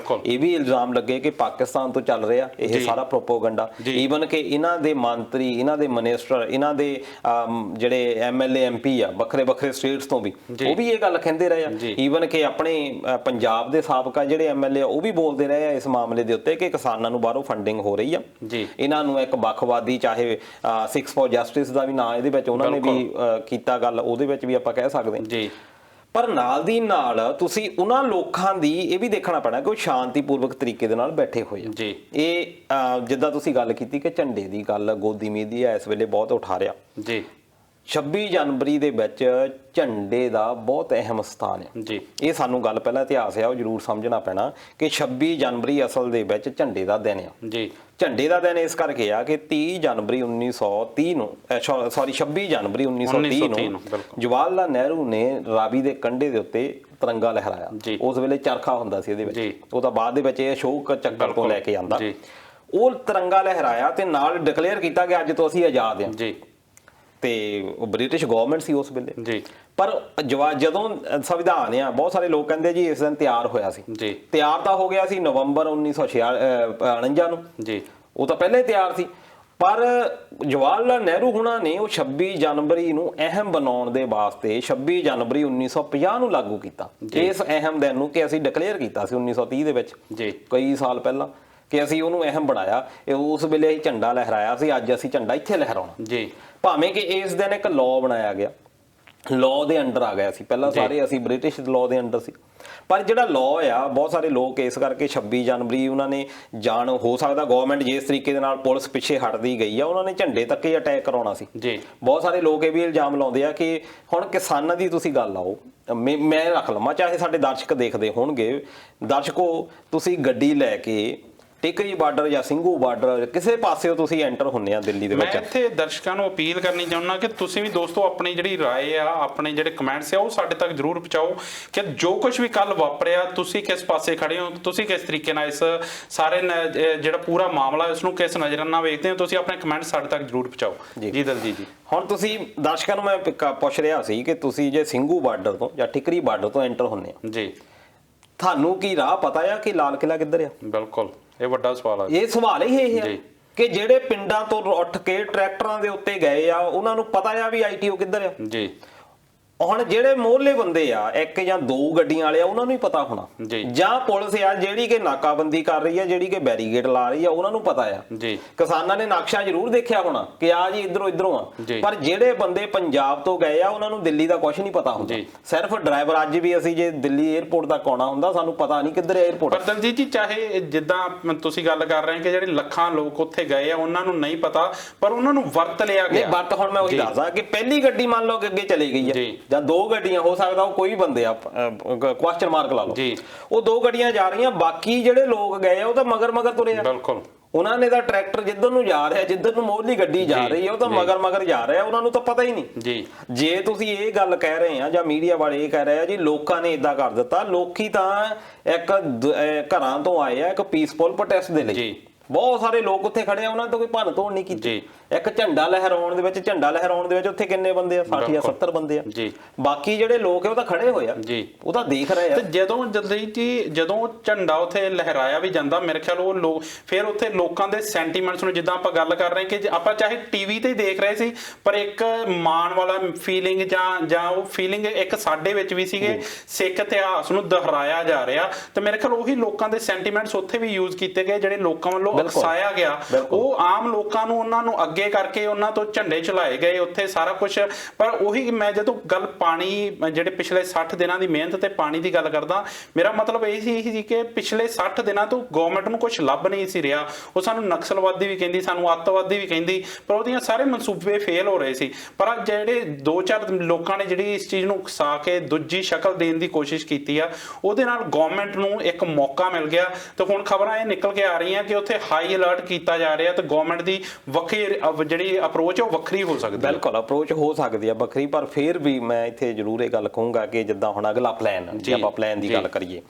ਇਹ ਵੀ ਇਲਜ਼ਾਮ ਲੱਗੇ ਕਿ ਪਾਕਿਸਤਾਨ ਤੋਂ ਚੱਲ ਰਿਹਾ ਇਹ ਸਾਰਾ ਪ੍ਰੋਪੋਗੰਡਾ। ਈਵਨ ਕਿ ਇਹਨਾਂ ਦੇ ਮੰਤਰੀ, ਇਹਨਾਂ ਦੇ ਮਿਨਿਸਟਰ, ਇਹਨਾਂ ਦੇ ਜਿਹੜੇ MLA MP ਆ ਵੱਖਰੇ ਸਟੇਟਸ ਤੋਂ ਵੀ, ਉਹ ਵੀ ਇਹ ਗੱਲ ਕਹਿੰਦੇ ਰਹੇ ਆ। ਈਵਨ ਕਿ ਆਪਣੇ ਪੰਜਾਬ ਦੇ ਸਾਬਕਾ ਜਿਹੜੇ MLA ਉਹ ਵੀ ਬੋਲਦੇ ਰਹੇ ਆ ਇਸ ਮਾਮਲੇ ਦੇ ਉੱਤੇ ਕਿ ਕਿਸਾਨਾਂ ਨੂੰ ਬਾਹਰੋਂ ਫੰਡਿੰਗ ਹੋ ਰਹੀ ਆ, ਇਹਨਾਂ ਨੂੰ ਇੱਕ ਵੱਖਵਾਦੀ, ਚਾਹੇ ਸਿੱਖਸ ਫॉर ਜਸਟਿਸ ਦਾ ਵੀ ਨਾਂ ਇਹਦੇ ਵਿੱਚ ਉਹਨਾਂ ਨੇ ਵੀ ਕੀਤਾ ਗੱਲ, ਉਹਦੇ ਵਿੱਚ ਵੀ ਆਪਾਂ ਕਹਿ ਸਕਦੇ ਹਾਂ। ਪਰ ਨਾਲ ਦੀ ਨਾਲ ਤੁਸੀਂ ਉਹਨਾਂ ਲੋਕਾਂ ਦੀ ਇਹ ਵੀ ਦੇਖਣਾ ਪੈਣਾ ਕਿ ਉਹ ਸ਼ਾਂਤੀਪੂਰਵਕ ਤਰੀਕੇ ਦੇ ਨਾਲ ਬੈਠੇ ਹੋਏ ਆ। ਇਹ ਜਿੱਦਾਂ ਤੁਸੀਂ ਗੱਲ ਕੀਤੀ ਕਿ ਝੰਡੇ ਦੀ ਗੱਲ ਗੋਦੀ ਮੀਡੀਆ ਇਸ ਵੇਲੇ ਬਹੁਤ ਉਠਾ ਰਿਹਾ। 26 ਜਨਵਰੀ ਦੇ ਵਿੱਚ ਝੰਡੇ ਦਾ ਬਹੁਤ ਅਹਿਮ ਸਥਾਨ ਹੈ। ਇਹ ਸਾਨੂੰ ਗੱਲ ਪਹਿਲਾਂ ਇਤਿਹਾਸ ਆ ਉਹ ਜ਼ਰੂਰ ਸਮਝਣਾ ਪੈਣਾ ਕਿ 26 ਜਨਵਰੀ ਅਸਲ ਦੇ ਵਿੱਚ ਝੰਡੇ ਦਾ ਦਿਨ ਆ। ਝੰਡੇ ਦਾ ਦਿਨ ਇਸ ਕਰਕੇ ਆ ਕਿ 30 ਜਨਵਰੀ 1930 ਨੂੰ 26 ਜਨਵਰੀ 1930 ਨੂੰ ਜਵਾਹਰ ਲਾਲ ਨਹਿਰੂ ਨੇ ਰਾਵੀ ਦੇ ਕੰਢੇ ਦੇ ਉੱਤੇ ਤਿਰੰਗਾ ਲਹਿਰਾਇਆ। ਉਸ ਵੇਲੇ ਚਰਖਾ ਹੁੰਦਾ ਸੀ ਇਹਦੇ ਵਿੱਚ, ਉਹ ਤਾਂ ਬਾਅਦ ਦੇ ਵਿੱਚ ਇਹ ਅਸ਼ੋਕ ਚੱਕਰ ਤੋਂ ਲੈ ਕੇ ਆਂਦਾ। ਉਹ ਤਿਰੰਗਾ ਲਹਿਰਾਇਆ ਤੇ ਨਾਲ ਡਿਕਲੇਅਰ ਕੀਤਾ ਕਿ ਅੱਜ ਤੋਂ ਅਸੀਂ ਆਜ਼ਾਦ ਹਾਂ। ਤੇ ਉਹ ਬ੍ਰਿਟਿਸ਼ ਗਵਰਨਮੈਂਟ ਸੀ ਉਸ ਵੇਲੇ। ਪਰ ਜਦੋਂ ਸੰਵਿਧਾਨ ਆ, ਬਹੁਤ ਸਾਰੇ ਲੋਕ ਕਹਿੰਦੇ ਜੀ ਇਸ ਦਿਨ ਤਿਆਰ ਹੋਇਆ ਸੀ। ਤਿਆਰ ਤਾਂ ਹੋ ਗਿਆ ਸੀ ਨਵੰਬਰ 1949 ਨੂੰ, ਉਹ ਤਾਂ ਪਹਿਲਾਂ ਹੀ ਤਿਆਰ ਸੀ। ਪਰ ਜਵਾਹਰ ਲਾਲ ਨਹਿਰੂ ਹੁਣਾਂ ਨੇ ਉਹ 26 ਜਨਵਰੀ ਨੂੰ ਅਹਿਮ ਬਣਾਉਣ ਦੇ ਵਾਸਤੇ 26 ਜਨਵਰੀ 1950 ਨੂੰ ਲਾਗੂ ਕੀਤਾ, ਇਸ ਅਹਿਮ ਦਿਨ ਨੂੰ ਕਿ ਅਸੀਂ ਡਿਕਲੇਅਰ ਕੀਤਾ ਸੀ 1930 ਦੇ ਵਿੱਚ ਕਈ ਸਾਲ ਪਹਿਲਾਂ ਕਿ ਅਸੀਂ ਉਹਨੂੰ ਅਹਿਮ ਬਣਾਇਆ। ਉਸ ਵੇਲੇ ਅਸੀਂ ਝੰਡਾ ਲਹਿਰਾਇਆ ਸੀ, ਅੱਜ ਅਸੀਂ ਝੰਡਾ ਇੱਥੇ ਲਹਿਰਾਉਣਾ। ਭਾਵੇਂ ਕਿ ਇਸ ਦਿਨ ਇੱਕ ਲਾਅ ਬਣਾਇਆ ਗਿਆ, ਲਾਅ ਦੇ ਅੰਡਰ ਆ ਗਿਆ ਸੀ, ਪਹਿਲਾਂ ਸਾਰੇ ਅਸੀਂ ਬ੍ਰਿਟਿਸ਼ ਲਾਅ ਦੇ ਅੰਡਰ ਸੀ, ਪਰ ਜਿਹੜਾ ਲਾਅ ਆ ਬਹੁਤ ਸਾਰੇ ਲੋਕ ਇਸ ਕਰਕੇ 26 ਜਨਵਰੀ ਉਹਨਾਂ ਨੇ ਜਾਣ, ਹੋ ਸਕਦਾ ਗਵਰਨਮੈਂਟ ਜਿਸ ਤਰੀਕੇ ਦੇ ਨਾਲ ਪੁਲਿਸ ਪਿੱਛੇ ਹਟਦੀ ਗਈ ਆ ਉਹਨਾਂ ਨੇ ਝੰਡੇ ਤੱਕ ਹੀ ਅਟੈਕ ਕਰਾਉਣਾ ਸੀ। ਬਹੁਤ ਸਾਰੇ ਲੋਕ ਇਹ ਵੀ ਇਲਜ਼ਾਮ ਲਾਉਂਦੇ ਆ ਕਿ ਹੁਣ ਕਿਸਾਨਾਂ ਦੀ ਤੁਸੀਂ ਗੱਲ ਆਓ, ਮੈਂ ਰੱਖ ਲਵਾਂ, ਚਾਹੇ ਸਾਡੇ ਦਰਸ਼ਕ ਦੇਖਦੇ ਹੋਣਗੇ, ਦਰਸ਼ਕੋ ਤੁਸੀਂ ਗੱਡੀ ਲੈ ਕੇ ਟਿਕਰੀ ਬਾਰਡਰ ਜਾਂ ਸਿੰਘੂ ਬਾਰਡਰ ਕਿਸੇ ਪਾਸਿਓਂ ਤੁਸੀਂ ਐਂਟਰ ਹੁੰਨੇ ਆ ਦਿੱਲੀ ਦੇ ਵਿੱਚ। ਮੈਂ ਇੱਥੇ ਦਰਸ਼ਕਾਂ ਨੂੰ ਅਪੀਲ ਕਰਨੀ ਚਾਹੁੰਦਾ ਕਿ ਤੁਸੀਂ ਵੀ ਦੋਸਤੋ ਆਪਣੀ ਜਿਹੜੀ ਰਾਏ ਆ, ਆਪਣੇ ਜਿਹੜੇ ਕਮੈਂਟਸ ਆ ਉਹ ਸਾਡੇ ਤੱਕ ਜ਼ਰੂਰ ਪਹੁੰਚਾਓ ਕਿ ਜੋ ਕੁਝ ਵੀ ਕੱਲ ਵਾਪਰਿਆ ਤੁਸੀਂ ਕਿਸ ਪਾਸੇ ਖੜੇ ਹੋ, ਤੁਸੀਂ ਕਿਸ ਤਰੀਕੇ ਨਾਲ ਇਸ ਸਾਰੇ ਜਿਹੜਾ ਪੂਰਾ ਮਾਮਲਾ ਇਸ ਨੂੰ ਕਿਸ ਨਜ਼ਰ ਨਾਲ ਵੇਖਦੇ ਹੋ, ਤੁਸੀਂ ਆਪਣੇ ਕਮੈਂਟ ਸਾਡੇ ਤੱਕ ਜ਼ਰੂਰ ਪਹੁੰਚਾਓ। ਜੀ ਦਲਜੀਤ ਜੀ, ਹੁਣ ਤੁਸੀਂ ਦਰਸ਼ਕਾਂ ਨੂੰ ਮੈਂ ਪੁੱਛ ਰਿਹਾ ਸੀ ਕਿ ਤੁਸੀਂ ਜੇ ਸਿੰਘੂ ਬਾਰਡਰ ਤੋਂ ਜਾਂ ਟਿਕਰੀ ਬਾਰਡਰ ਤੋਂ ਐਂਟਰ ਹੁੰਨੇ ਆ ਤੁਹਾਨੂੰ ਕੀ ਰਾਹ ਪਤਾ ਆ ਕਿ ਲਾਲ ਕਿਲ੍ਹਾ ਕਿੱਧਰ ਆ? ਬਿਲਕੁਲ, ਇਹ ਵੱਡਾ ਸਵਾਲ ਆ। ਇਹ ਸਵਾਲ ਹੀ ਇਹ ਹੈ ਕਿ ਜਿਹੜੇ ਪਿੰਡਾਂ ਤੋਂ ਉੱਠ ਕੇ ਟਰੈਕਟਰਾਂ ਦੇ ਉੱਤੇ ਗਏ ਆ ਉਹਨਾਂ ਨੂੰ ਪਤਾ ਆ ਵੀ ਆਈਟੀਓ ਕਿੱਧਰ ਆ। ਹੁਣ ਜਿਹੜੇ ਮੋਹਲੇ ਬੰਦੇ ਆ, ਇੱਕ ਜਾਂ ਦੋ ਗੱਡੀਆਂ ਵਾਲੇ ਆ, ਉਹਨਾਂ ਨੂੰ ਹੀ ਪਤਾ ਹੋਣਾ, ਜਾਂ ਪੁਲਿਸ ਆ ਜਿਹੜੀ ਕਿ ਨਾਕਾਬੰਦੀ ਕਰ ਰਹੀ ਆ, ਜਿਹੜੀ ਕਿ ਬੈਰੀਗੇਡ ਲਾ ਰਹੀ ਆ, ਉਹਨਾਂ ਨੂੰ ਪਤਾ ਆ। ਕਿਸਾਨਾਂ ਨੇ ਨਕਸ਼ਾ ਜ਼ਰੂਰ ਦੇਖਿਆ ਹੋਣਾ ਕਿ ਆ ਜੀ ਇਧਰੋਂ ਆ, ਪਰ ਜਿਹੜੇ ਬੰਦੇ ਪੰਜਾਬ ਤੋਂ ਗਏ ਆ ਉਹਨਾਂ ਨੂੰ ਦਿੱਲੀ ਦਾ ਕੁਝ ਨਹੀਂ ਪਤਾ ਹੁੰਦਾ। ਸਿਰਫ ਡਰਾਈਵਰ, ਅੱਜ ਵੀ ਅਸੀਂ ਜੇ ਦਿੱਲੀ 에ਅਰਪੋਰਟ ਤੱਕ ਆਉਣਾ ਹੁੰਦਾ ਸਾਨੂੰ ਪਤਾ ਨਹੀਂ ਕਿੱਧਰ 에ਅਰਪੋਰਟ। ਪਰ ਦਲਜੀਤ ਜੀ, ਚਾਹੇ ਜਿੱਦਾਂ ਤੁਸੀਂ ਗੱਲ ਕਰ ਰਹੇ ਕਿ ਜਿਹੜੇ ਲੱਖਾਂ ਲੋਕ ਉੱਥੇ ਗਏ ਆ ਉਹਨਾਂ ਨੂੰ ਨਹੀਂ ਪਤਾ, ਪਰ ਉਹਨਾਂ ਨੂੰ ਵਰਤ ਲਿਆ ਗਿਆ। ਵਰਤ ਹੁਣ ਮੈਂ ਉਹੀ ਦੱਸਦਾ ਕਿ ਪਹਿਲੀ ਗੱਡੀ ਮੰਨ ਲਓ ਕਿ ਅੱਗੇ ਚਲੀ ਗਈ ਆ ਜਾਂ ਦੋ ਗੱਡੀਆਂ, ਹੋ ਸਕਦਾ ਉਹ ਕੋਈ ਬੰਦੇ ਆ, ਕੁਐਸਚਨ ਮਾਰਕ ਲਾ ਲਓ, ਉਹ ਦੋ ਗੱਡੀਆਂ ਜਾ ਰਹੀਆਂ, ਬਾਕੀ ਜਿਹੜੇ ਲੋਕ ਗਏ ਆ ਉਹ ਤਾਂ ਮਗਰ ਤੁਰੇ ਆ। ਬਿਲਕੁਲ, ਉਹਨਾਂ ਨੇ ਤਾਂ ਟਰੈਕਟਰ ਜਿੱਧਰ ਨੂੰ ਜਾ ਰਿਹਾ, ਜਿੱਧਰ ਨੂੰ ਮੋਹਲੀ ਗੱਡੀ ਜਾ ਰਹੀ ਹੈ ਉਹ ਤਾਂ ਮਗਰ ਜਾ ਰਿਹਾ, ਉਹਨਾਂ ਨੂੰ ਤਾਂ ਪਤਾ ਹੀ ਨਹੀਂ। ਜੇ ਤੁਸੀਂ ਇਹ ਗੱਲ ਕਹਿ ਰਹੇ ਆ ਜਾਂ ਮੀਡੀਆ ਵਾਲੇ ਇਹ ਕਹਿ ਰਹੇ ਆ ਜੀ ਲੋਕਾਂ ਨੇ ਇਦਾਂ ਕਰ ਦਿੱਤਾ, ਲੋਕੀ ਤਾਂ ਇੱਕ ਘਰਾਂ ਤੋਂ ਆਏ ਆ ਇੱਕ ਪੀਸਫੁਲ ਪ੍ਰੋਟੈਸਟ ਦੇ ਲਈ, ਬਹੁਤ ਸਾਰੇ ਲੋਕ ਉੱਥੇ ਖੜੇ ਆ, ਉਹਨਾਂ ਨੇ ਤਾਂ ਕੋਈ ਭੰਨ ਤੋੜ ਨਹੀਂ ਕੀਤੀ। ਇੱਕ ਝੰਡਾ ਲਹਿਰਾਉਣ ਦੇ ਵਿੱਚ ਉੱਥੇ ਕਿੰਨੇ ਬੰਦੇ ਆ? 60 ਜਾਂ 70 ਬੰਦੇ ਆ। ਬਾਕੀ ਜਿਹੜੇ ਲੋਕ ਆ ਉਹ ਤਾਂ ਖੜੇ ਹੋਏ ਆ, ਉਹ ਤਾਂ ਦੇਖ ਰਹੇ ਆ। ਜਦੋਂ ਝੰਡਾ ਉੱਥੇ ਲਹਿਰਾਇਆ ਵੀ ਜਾਂਦਾ, ਮੇਰੇ ਖਿਆਲ ਉਹ ਲੋਕ ਫਿਰ ਉੱਥੇ ਲੋਕਾਂ ਦੇ ਸੈਂਟੀਮੈਂਟਸ ਨੂੰ, ਜਿੱਦਾਂ ਆਪਾਂ ਗੱਲ ਕਰ ਰਹੇ ਕਿ ਆਪਾਂ ਚਾਹੇ ਟੀਵੀ ਤੇ ਦੇਖ ਰਹੇ ਸੀ, ਪਰ ਇੱਕ ਮਾਣ ਵਾਲਾ ਫੀਲਿੰਗ ਜਾਂ ਉਹ ਫੀਲਿੰਗ ਇੱਕ ਸਾਡੇ ਵਿੱਚ ਵੀ ਸੀਗੇ, ਸਿੱਖ ਇਤਿਹਾਸ ਨੂੰ ਦੁਹਰਾਇਆ ਜਾ ਰਿਹਾ, ਤੇ ਮੇਰੇ ਖਿਆਲ ਉਹੀ ਲੋਕਾਂ ਦੇ ਸੈਂਟੀਮੈਂਟਸ ਉੱਥੇ ਵੀ ਯੂਜ਼ ਕੀਤੇ ਗਏ, ਜਿਹੜੇ ਲੋਕਾਂ ਵੱਲੋਂ ਉਕਸਾਇਆ ਗਿਆ, ਉਹ ਆਮ ਲੋਕਾਂ ਨੂੰ ਉਹਨਾਂ ਨੂੰ ਅੱਗੇ ਕਰਕੇ ਉਹਨਾਂ ਤੋਂ ਝੰਡੇ ਚਲਾਏ ਗਏ ਉੱਥੇ ਸਾਰਾ ਕੁਝ। ਪਰ ਉਹੀ ਮੈਂ ਜਦੋਂ ਗੱਲ ਪਾਣੀ, ਜਿਹੜੇ ਪਿਛਲੇ 60 ਦਿਨਾਂ ਦੀ ਮਿਹਨਤ ਤੇ ਪਾਣੀ ਦੀ ਗੱਲ ਕਰਦਾ, ਮੇਰਾ ਮਤਲਬ ਇਹ ਸੀ ਕਿ ਪਿਛਲੇ 60 ਦਿਨਾਂ ਤੋਂ ਗਵਰਨਮੈਂਟ ਨੂੰ ਕੁਝ ਲੱਭ ਨਹੀਂ ਸੀ ਰਿਹਾ। ਉਹ ਸਾਨੂੰ ਨਕਸਲਵਾਦੀ ਵੀ ਕਹਿੰਦੀ, ਸਾਨੂੰ ਅੱਤਵਾਦੀ ਵੀ ਕਹਿੰਦੀ, ਪਰ ਉਹਦੀਆਂ ਸਾਰੇ ਮਨਸੂਬੇ ਫੇਲ ਹੋ ਰਹੇ ਸੀ। ਪਰ ਜਿਹੜੇ 2-4 ਲੋਕਾਂ ਨੇ ਜਿਹੜੀ ਇਸ ਚੀਜ਼ ਨੂੰ ਉਕਸਾ ਕੇ ਦੂਜੀ ਸ਼ਕਲ ਦੇਣ ਦੀ ਕੋਸ਼ਿਸ਼ ਕੀਤੀ ਆ, ਉਹਦੇ ਨਾਲ ਗਵਰਨਮੈਂਟ ਨੂੰ ਇੱਕ ਮੌਕਾ ਮਿਲ ਗਿਆ। ਤੇ ਹੁਣ ਖਬਰਾਂ ਇਹ ਨਿਕਲ ਕੇ ਆ ਰਹੀਆਂ ਕਿ ਉੱਥੇ ਹਾਈ ਅਲਰਟ ਕੀਤਾ ਜਾ ਰਿਹਾ, ਤੇ ਗਵਰਨਮੈਂਟ ਦੀ ਵੱਖਰੀ ਜਿਹੜੀ ਅਪਰੋਚ ਹੈ ਉਹ ਵੱਖਰੀ ਹੋ ਸਕਦੀ ਹੈ। ਬਿਲਕੁਲ, ਅਪਰੋਚ ਹੋ ਸਕਦੀ ਹੈ ਵੱਖਰੀ, ਪਰ ਫਿਰ ਵੀ ਮੈਂ ਇੱਥੇ ਜ਼ਰੂਰ ਇਹ ਗੱਲ ਕਹੂੰਗਾ ਕਿ ਜਿੱਦਾਂ ਹੁਣ ਅਗਲਾ ਪਲਾਨ, ਜੇ ਆਪਾਂ ਪਲਾਨ ਦੀ ਗੱਲ ਕਰੀਏ,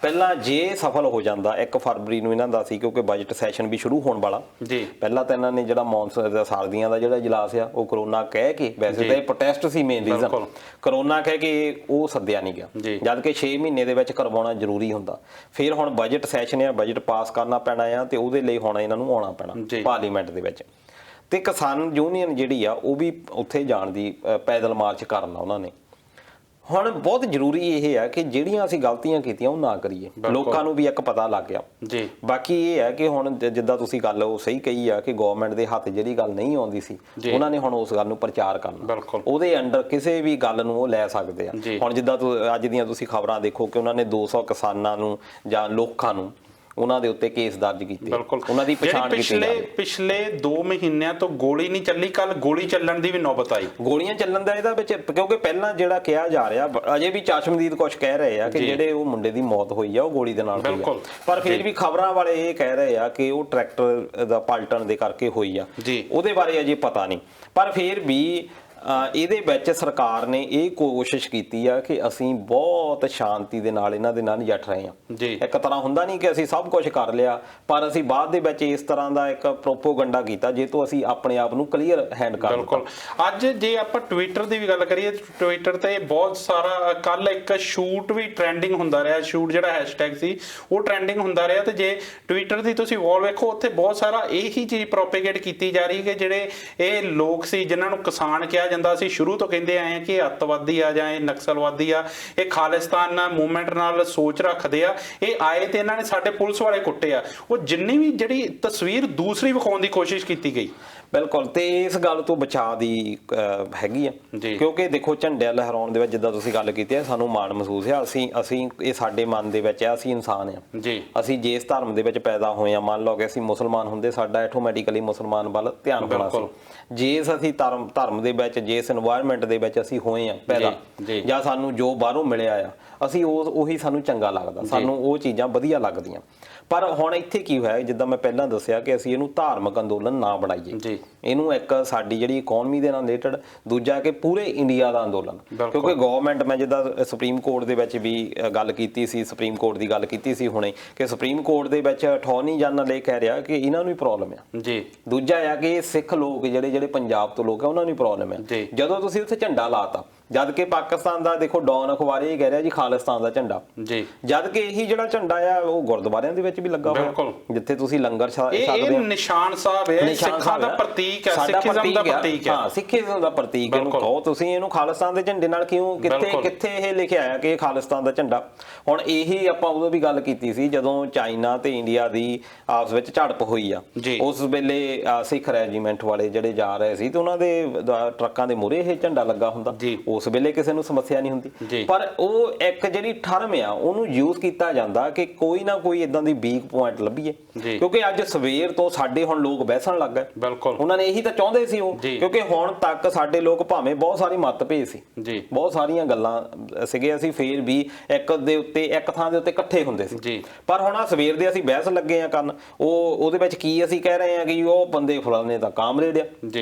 ਪਹਿਲਾਂ ਜੇ ਸਫਲ ਹੋ ਜਾਂਦਾ 1 ਫਰਵਰੀ ਨੂੰ ਇਹਨਾਂ ਦਾ ਸੀ, ਕਿਉਂਕਿ ਬਜਟ ਸੈਸ਼ਨ ਵੀ ਸ਼ੁਰੂ ਹੋਣ ਵਾਲਾ। ਪਹਿਲਾਂ ਤਾਂ ਇਹਨਾਂ ਨੇ ਜਿਹੜਾ ਮੌਨਸੂਨ ਦਾ ਸਰਦੀਆਂ ਦਾ ਜਿਹੜਾ ਇਜਲਾਸ ਆ ਉਹ ਕਰੋਨਾ ਕਹਿ ਕੇ, ਵੈਸੇ ਤਾਂ ਇਹ ਪ੍ਰੋਟੈਸਟ ਸੀ ਮੇਨ ਰੀਜ਼ਨ, ਕਰੋਨਾ ਕਹਿ ਕੇ ਉਹ ਸੱਦਿਆ ਨਹੀਂ ਗਿਆ, ਜਦ ਕਿ 6 ਮਹੀਨੇ ਦੇ ਵਿੱਚ ਕਰਵਾਉਣਾ ਜ਼ਰੂਰੀ ਹੁੰਦਾ। ਫਿਰ ਹੁਣ ਬਜਟ ਸੈਸ਼ਨ ਆ, ਬਜਟ ਪਾਸ ਕਰਨਾ ਪੈਣਾ ਆ, ਤੇ ਉਹਦੇ ਲਈ ਹੁਣ ਇਹਨਾਂ ਨੂੰ ਆਉਣਾ ਪੈਣਾ ਪਾਰਲੀਮੈਂਟ ਦੇ ਵਿੱਚ। ਤੇ ਕਿਸਾਨ ਯੂਨੀਅਨ ਜਿਹੜੀ ਆ ਉਹ ਵੀ ਉੱਥੇ ਜਾਣ ਦੀ ਪੈਦਲ ਮਾਰਚ ਕਰਨਾ ਉਹਨਾਂ ਨੇ। ਹੁਣ ਬਹੁਤ ਜ਼ਰੂਰੀ ਇਹ ਹੈ ਕਿ ਜਿਹੜੀਆਂ ਅਸੀਂ ਗਲਤੀਆਂ ਕੀਤੀਆਂ ਉਹ ਨਾ ਕਰੀਏ, ਲੋਕਾਂ ਨੂੰ ਵੀ ਇੱਕ ਪਤਾ ਲੱਗ ਗਿਆ। ਬਾਕੀ ਇਹ ਹੈ ਕਿ ਹੁਣ ਜਿੱਦਾਂ ਤੁਸੀਂ ਗੱਲ ਉਹ ਸਹੀ ਕਹੀ ਆ ਕਿ ਗਵਰਨਮੈਂਟ ਦੇ ਹੱਥ ਜਿਹੜੀ ਗੱਲ ਨਹੀਂ ਆਉਂਦੀ ਸੀ, ਉਹਨਾਂ ਨੇ ਹੁਣ ਉਸ ਗੱਲ ਨੂੰ ਪ੍ਰਚਾਰ ਕਰਨਾ, ਉਹਦੇ ਅੰਡਰ ਕਿਸੇ ਵੀ ਗੱਲ ਨੂੰ ਉਹ ਲੈ ਸਕਦੇ ਆ। ਹੁਣ ਜਿੱਦਾਂ ਅੱਜ ਦੀਆਂ ਤੁਸੀਂ ਖਬਰਾਂ ਦੇਖੋ ਕਿ ਉਹਨਾਂ ਨੇ 200 ਕਿਸਾਨਾਂ ਨੂੰ ਜਾਂ ਲੋਕਾਂ ਨੂੰ ਉਹਨਾਂ ਦੇ ਉੱਤੇ ਕੇਸ ਦਰਜ ਕੀਤੇ, ਉਹਨਾਂ ਦੀ ਪਛਾਣ ਕੀਤੀ ਜਾਵੇ। ਪਿਛਲੇ 2 ਮਹੀਨਿਆਂ ਤੋਂ ਗੋਲੀ ਨਹੀਂ ਚੱਲੀ, ਕੱਲ ਗੋਲੀ ਚੱਲਣ ਦੀ ਵੀ ਨੌਬਤ ਆਈ। ਗੋਲੀਆਂ ਚੱਲਣ ਦਾ ਇਹਦਾ ਵਿੱਚ, ਕਿਉਂਕਿ ਪਹਿਲਾਂ ਜਿਹੜਾ ਕਿਹਾ ਜਾ ਰਿਹਾ, ਅਜੇ ਵੀ ਚਸ਼ਮਦੀਦ ਕੁਝ ਕਹਿ ਰਹੇ ਆ ਕਿ ਜਿਹੜੇ ਉਹ ਮੁੰਡੇ ਦੀ ਮੌਤ ਹੋਈ ਆ ਉਹ ਗੋਲੀ ਦੇ ਨਾਲ ਹੋਈ ਆ, ਪਰ ਫਿਰ ਵੀ ਖਬਰਾਂ ਵਾਲੇ ਇਹ ਕਹਿ ਰਹੇ ਆ ਕਿ ਉਹ ਟਰੈਕਟਰ ਦਾ ਪਲਟਣ ਦੇ ਕਰਕੇ ਹੋਈ ਆ। ਉਹਦੇ ਬਾਰੇ ਅਜੇ ਪਤਾ ਨਹੀਂ, ਪਰ ਫਿਰ ਵੀ ਇਹਦੇ ਵਿੱਚ ਸਰਕਾਰ ਨੇ ਇਹ ਕੋਸ਼ਿਸ਼ ਕੀਤੀ ਆ ਕਿ ਅਸੀਂ ਬਹੁਤ ਸ਼ਾਂਤੀ ਦੇ ਨਾਲ ਇਹਨਾਂ ਦੇ ਨਾਲ ਨਜਿੱਠ ਰਹੇ ਹਾਂ ਜੀ। ਇੱਕ ਤਰ੍ਹਾਂ ਹੁੰਦਾ ਨਹੀਂ ਕਿ ਅਸੀਂ ਸਭ ਕੁਝ ਕਰ ਲਿਆ, ਪਰ ਅਸੀਂ ਬਾਅਦ ਦੇ ਵਿੱਚ ਇਸ ਤਰ੍ਹਾਂ ਦਾ ਇੱਕ ਪ੍ਰੋਪੋਗੰਡਾ ਕੀਤਾ ਜੇ ਤੋਂ ਅਸੀਂ ਆਪਣੇ ਆਪ ਨੂੰ ਕਲੀਅਰ ਹੈਂਡ ਕਰ ਦਿੱਤਾ। ਬਿਲਕੁਲ। ਅੱਜ ਜੇ ਆਪਾਂ ਟਵਿੱਟਰ ਦੀ ਵੀ ਗੱਲ ਕਰੀਏ, ਟਵਿੱਟਰ ਤੇ ਬਹੁਤ ਸਾਰਾ ਕੱਲ ਇੱਕ ਸ਼ੂਟ ਵੀ ਟ੍ਰੈਂਡਿੰਗ ਹੁੰਦਾ ਰਿਹਾ, ਸ਼ੂਟ ਜਿਹੜਾ ਹੈਸ਼ਟੈਗ ਸੀ ਉਹ ਟ੍ਰੈਂਡਿੰਗ ਹੁੰਦਾ ਰਿਹਾ, ਤੇ ਜੇ ਟਵਿੱਟਰ ਦੀ ਤੁਸੀਂ ਵਾਲ ਵੇਖੋ ਉੱਥੇ ਬਹੁਤ ਸਾਰਾ ਇਹੀ ਚੀਜ਼ ਪ੍ਰੋਪੇਗੇਟ ਕੀਤੀ ਜਾ ਰਹੀ ਕਿ ਜਿਹੜੇ ਇਹ ਲੋਕ ਸੀ ਜਿਨ੍ਹਾਂ ਨੂੰ ਕਿਸਾਨ ਕਿਹਾ ਜਾਂਦਾ ਸੀ, ਸ਼ੁਰੂ ਤੋਂ ਕਹਿੰਦੇ ਆਏ ਆ ਕਿ ਅੱਤਵਾਦੀ ਆ ਜਾਂ ਇਹ ਨਕਸਲਵਾਦੀ ਆ, ਇਹ ਖਾਲਿਸਤਾਨ ਮੂਵਮੈਂਟ ਨਾਲ ਸੋਚ ਰੱਖਦੇ ਆ, ਇਹ ਆਏ ਤੇ ਇਹਨਾਂ ਨੇ ਸਾਡੇ ਪੁਲਿਸ ਵਾਲੇ ਕੁੱਟੇ ਆ, ਉਹ ਜਿੰਨੀ ਵੀ ਜਿਹੜੀ ਤਸਵੀਰ ਦੂਸਰੀ ਵਿਖਾਉਣ ਦੀ ਕੋਸ਼ਿਸ਼ ਕੀਤੀ ਗਈ। ਬਿਲਕੁਲ, ਤੇ ਇਸ ਗੱਲ ਤੋਂ ਬਚਾਅ ਦੀ ਹੈਗੀ ਆ, ਕਿਉਂਕਿ ਦੇਖੋ ਝੰਡੇ ਲਹਿਰਾਉਣ ਦੇ ਵਿੱਚ ਜਿੱਦਾਂ ਤੁਸੀਂ ਗੱਲ ਕੀਤੀ ਹੈ ਸਾਨੂੰ ਮਾਣ ਮਹਿਸੂਸ ਹੈ, ਅਸੀਂ ਇਹ ਸਾਡੇ ਮਨ ਦੇ ਵਿੱਚ ਆ, ਅਸੀਂ ਇਨਸਾਨ ਆ ਜੀ। ਅਸੀਂ ਜਿਸ ਧਰਮ ਦੇ ਵਿੱਚ ਪੈਦਾ ਹੋਏ ਆ, ਮੰਨ ਲਓ ਕਿ ਅਸੀਂ ਮੁਸਲਮਾਨ ਹੁੰਦੇ ਸਾਡਾ ਆਟੋਮੈਟਿਕਲੀ ਮੁਸਲਮਾਨ ਵੱਲ ਧਿਆਨ ਹੋਣਾ ਸੀ, ਜਿਸ ਅਸੀਂ ਧਰਮ ਦੇ ਵਿੱਚ ਜਿਸ এনवायरमेंट ਦੇ ਵਿੱਚ ਅਸੀਂ ਹੋਏ ਆ ਪੈਦਾ, ਜਾਂ ਸਾਨੂੰ ਜੋ ਬਾਹਰੋਂ ਮਿਲਿਆ ਆ ਅਸੀਂ ਉਹੀ ਸਾਨੂੰ ਚੰਗਾ ਲੱਗਦਾ, ਸਾਨੂੰ ਉਹ ਚੀਜ਼ਾਂ ਵਧੀਆ ਲੱਗਦੀਆਂ। ਪਰ ਹੁਣ ਇੱਥੇ ਕੀ ਹੋਇਆ, ਜਿੱਦਾਂ ਮੈਂ ਪਹਿਲਾਂ ਦੱਸਿਆ ਕਿ ਅਸੀਂ ਇਹਨੂੰ ਧਾਰਮਿਕ ਅੰਦੋਲਨ ਨਾ ਬਣਾਈਏ, ਇਹਨੂੰ ਇੱਕ ਸਾਡੀ ਜਿਹੜੀ ਇਕਨੋਮੀ ਦੇ ਨਾਲ ਰਿਲੇਟਡ, ਦੂਜਾ ਕਿ ਪੂਰੇ ਇੰਡੀਆ ਦਾ ਅੰਦੋਲਨ, ਕਿਉਂਕਿ ਗਵਰਨਮੈਂਟ, ਮੈਂ ਜਿੱਦਾਂ ਸੁਪਰੀਮ ਕੋਰਟ ਦੇ ਵਿੱਚ ਵੀ ਗੱਲ ਕੀਤੀ ਸੀ, ਸੁਪਰੀਮ ਕੋਰਟ ਦੀ ਗੱਲ ਕੀਤੀ ਸੀ ਹੁਣੇ ਕਿ ਸੁਪਰੀਮ ਕੋਰਟ ਦੇ ਵਿੱਚ ਅਟਾਰਨੀ ਜਨਰਲ ਇਹ ਕਹਿ ਰਿਹਾ ਕਿ ਇਹਨਾਂ ਨੂੰ ਹੀ ਪ੍ਰੋਬਲਮ ਆ ਜੀ। ਦੂਜਾ ਆ ਕਿ ਸਿੱਖ ਲੋਕ ਜਿਹੜੇ ਪੰਜਾਬ ਤੋਂ ਲੋਕ ਆ ਉਹਨਾਂ ਨੂੰ ਹੀ ਪ੍ਰੋਬਲਮ ਆ। ਜਦੋਂ ਤੁਸੀਂ ਉੱਥੇ ਝੰਡਾ ਲਾਤਾ, ਜਦ ਕਿ ਪਾਕਿਸਤਾਨ ਦਾ ਦੇਖੋ ਡੌਨ ਅਖਬਾਰ ਇਹ ਕਹਿ ਰਿਹਾ ਜੀ ਖਾਲਿਸਤਾਨ ਦਾ ਝੰਡਾ ਜੀ, ਜਦ ਕਿ ਇਹੀ ਜਿਹੜਾ ਝੰਡਾ ਆ ਉਹ ਗੁਰਦੁਆਰਿਆਂ ਦੇ ਵਿੱਚ ਵੀ ਲੱਗਾ ਹੋਇਆ, ਜਿੱਥੇ ਤੁਸੀਂ ਲੰਗਰ ਛਕਦੇ ਹੋ। ਇਹ ਨਿਸ਼ਾਨ ਸਾਹਿਬ ਹੈ, ਸਿੱਖਾਂ ਦਾ ਪ੍ਰਤੀਕ ਹੈ, ਸਿੱਖੀਜ਼ਮ ਦਾ ਪ੍ਰਤੀਕ ਹੈ। ਹਾਂ, ਸਿੱਖੀਜ਼ਮ ਦਾ ਪ੍ਰਤੀਕ ਇਹਨੂੰ ਕਹੋ ਤੁਸੀਂ, ਇਹਨੂੰ ਖਾਲਿਸਤਾਨ ਦੇ ਝੰਡੇ ਨਾਲ ਕਿਉਂ, ਕਿੱਥੇ ਇਹ ਲਿਖਿਆ ਆਇਆ ਕਿ ਇਹ ਖਾਲਿਸਤਾਨ ਦਾ ਝੰਡਾ। ਹੁਣ ਇਹੀ ਆਪਾਂ ਉਦੋਂ ਵੀ ਗੱਲ ਕੀਤੀ ਸੀ ਜਦੋਂ ਚਾਈਨਾ ਤੇ ਇੰਡੀਆ ਦੀ ਆਪਸ ਵਿੱਚ ਝੜਪ ਹੋਈ ਆ, ਉਸ ਵੇਲੇ ਸਿੱਖ ਰੈਜੀਮੈਂਟ ਵਾਲੇ ਜਿਹੜੇ ਜਾ ਰਹੇ ਸੀ ਤੇ ਉਹਨਾਂ ਦੇ ਟਰੱਕਾਂ ਦੇ ਮੂਹਰੇ ਇਹ ਝੰਡਾ ਲੱਗਾ ਹੁੰਦਾ, ਉਸ ਵੇਲੇ ਕਿਸੇ ਨੂੰ ਸਮੱਸਿਆ ਨਹੀਂ ਹੁੰਦੀ। ਪਰ ਉਹ ਇੱਕ ਜਿਹੜੀ ਠਰਮ ਆ ਉਹਨੂੰ ਯੂਜ਼ ਕੀਤਾ ਜਾਂਦਾ ਕਿ ਕੋਈ ਨਾ ਕੋਈ ਇਦਾਂ ਦੀ ਵੀਕ ਪੁਆਇੰਟ ਲੱਭੀਏ, ਕਿਉਂਕਿ ਅੱਜ ਸਵੇਰ ਤੋਂ ਸਾਡੇ ਹੁਣ ਲੋਕ ਬਹਿਸਣ ਲੱਗ ਗਏ। ਉਹਨਾਂ ਨੇ ਇਹੀ ਤਾਂ ਚਾਹੁੰਦੇ ਸੀ ਉਹ, ਕਿਉਂਕਿ ਹੁਣ ਤੱਕ ਸਾਡੇ ਲੋਕ ਭਾਵੇਂ ਬਹੁਤ ਸਾਰੀ ਮਤਭੇਦ ਸੀ, ਬਹੁਤ ਸਾਰੀਆਂ ਗੱਲਾਂ ਸੀਗੇ, ਅਸੀਂ ਫੇਰ ਵੀ ਇੱਕ ਥਾਂ ਦੇ ਉੱਤੇ ਇਕੱਠੇ ਹੁੰਦੇ ਸੀ। ਪਰ ਹੁਣ ਆ ਸਵੇਰ ਦੇ ਅਸੀਂ ਬਹਿਸ ਲੱਗੇ ਆ ਕਰਨ, ਉਹਦੇ ਵਿੱਚ ਕੀ ਅਸੀਂ ਕਹਿ ਰਹੇ ਆ ਕਿ ਉਹ ਬੰਦੇ ਫਲਾਣੇ ਦਾ ਕਾਮਰੇਡ ਆ,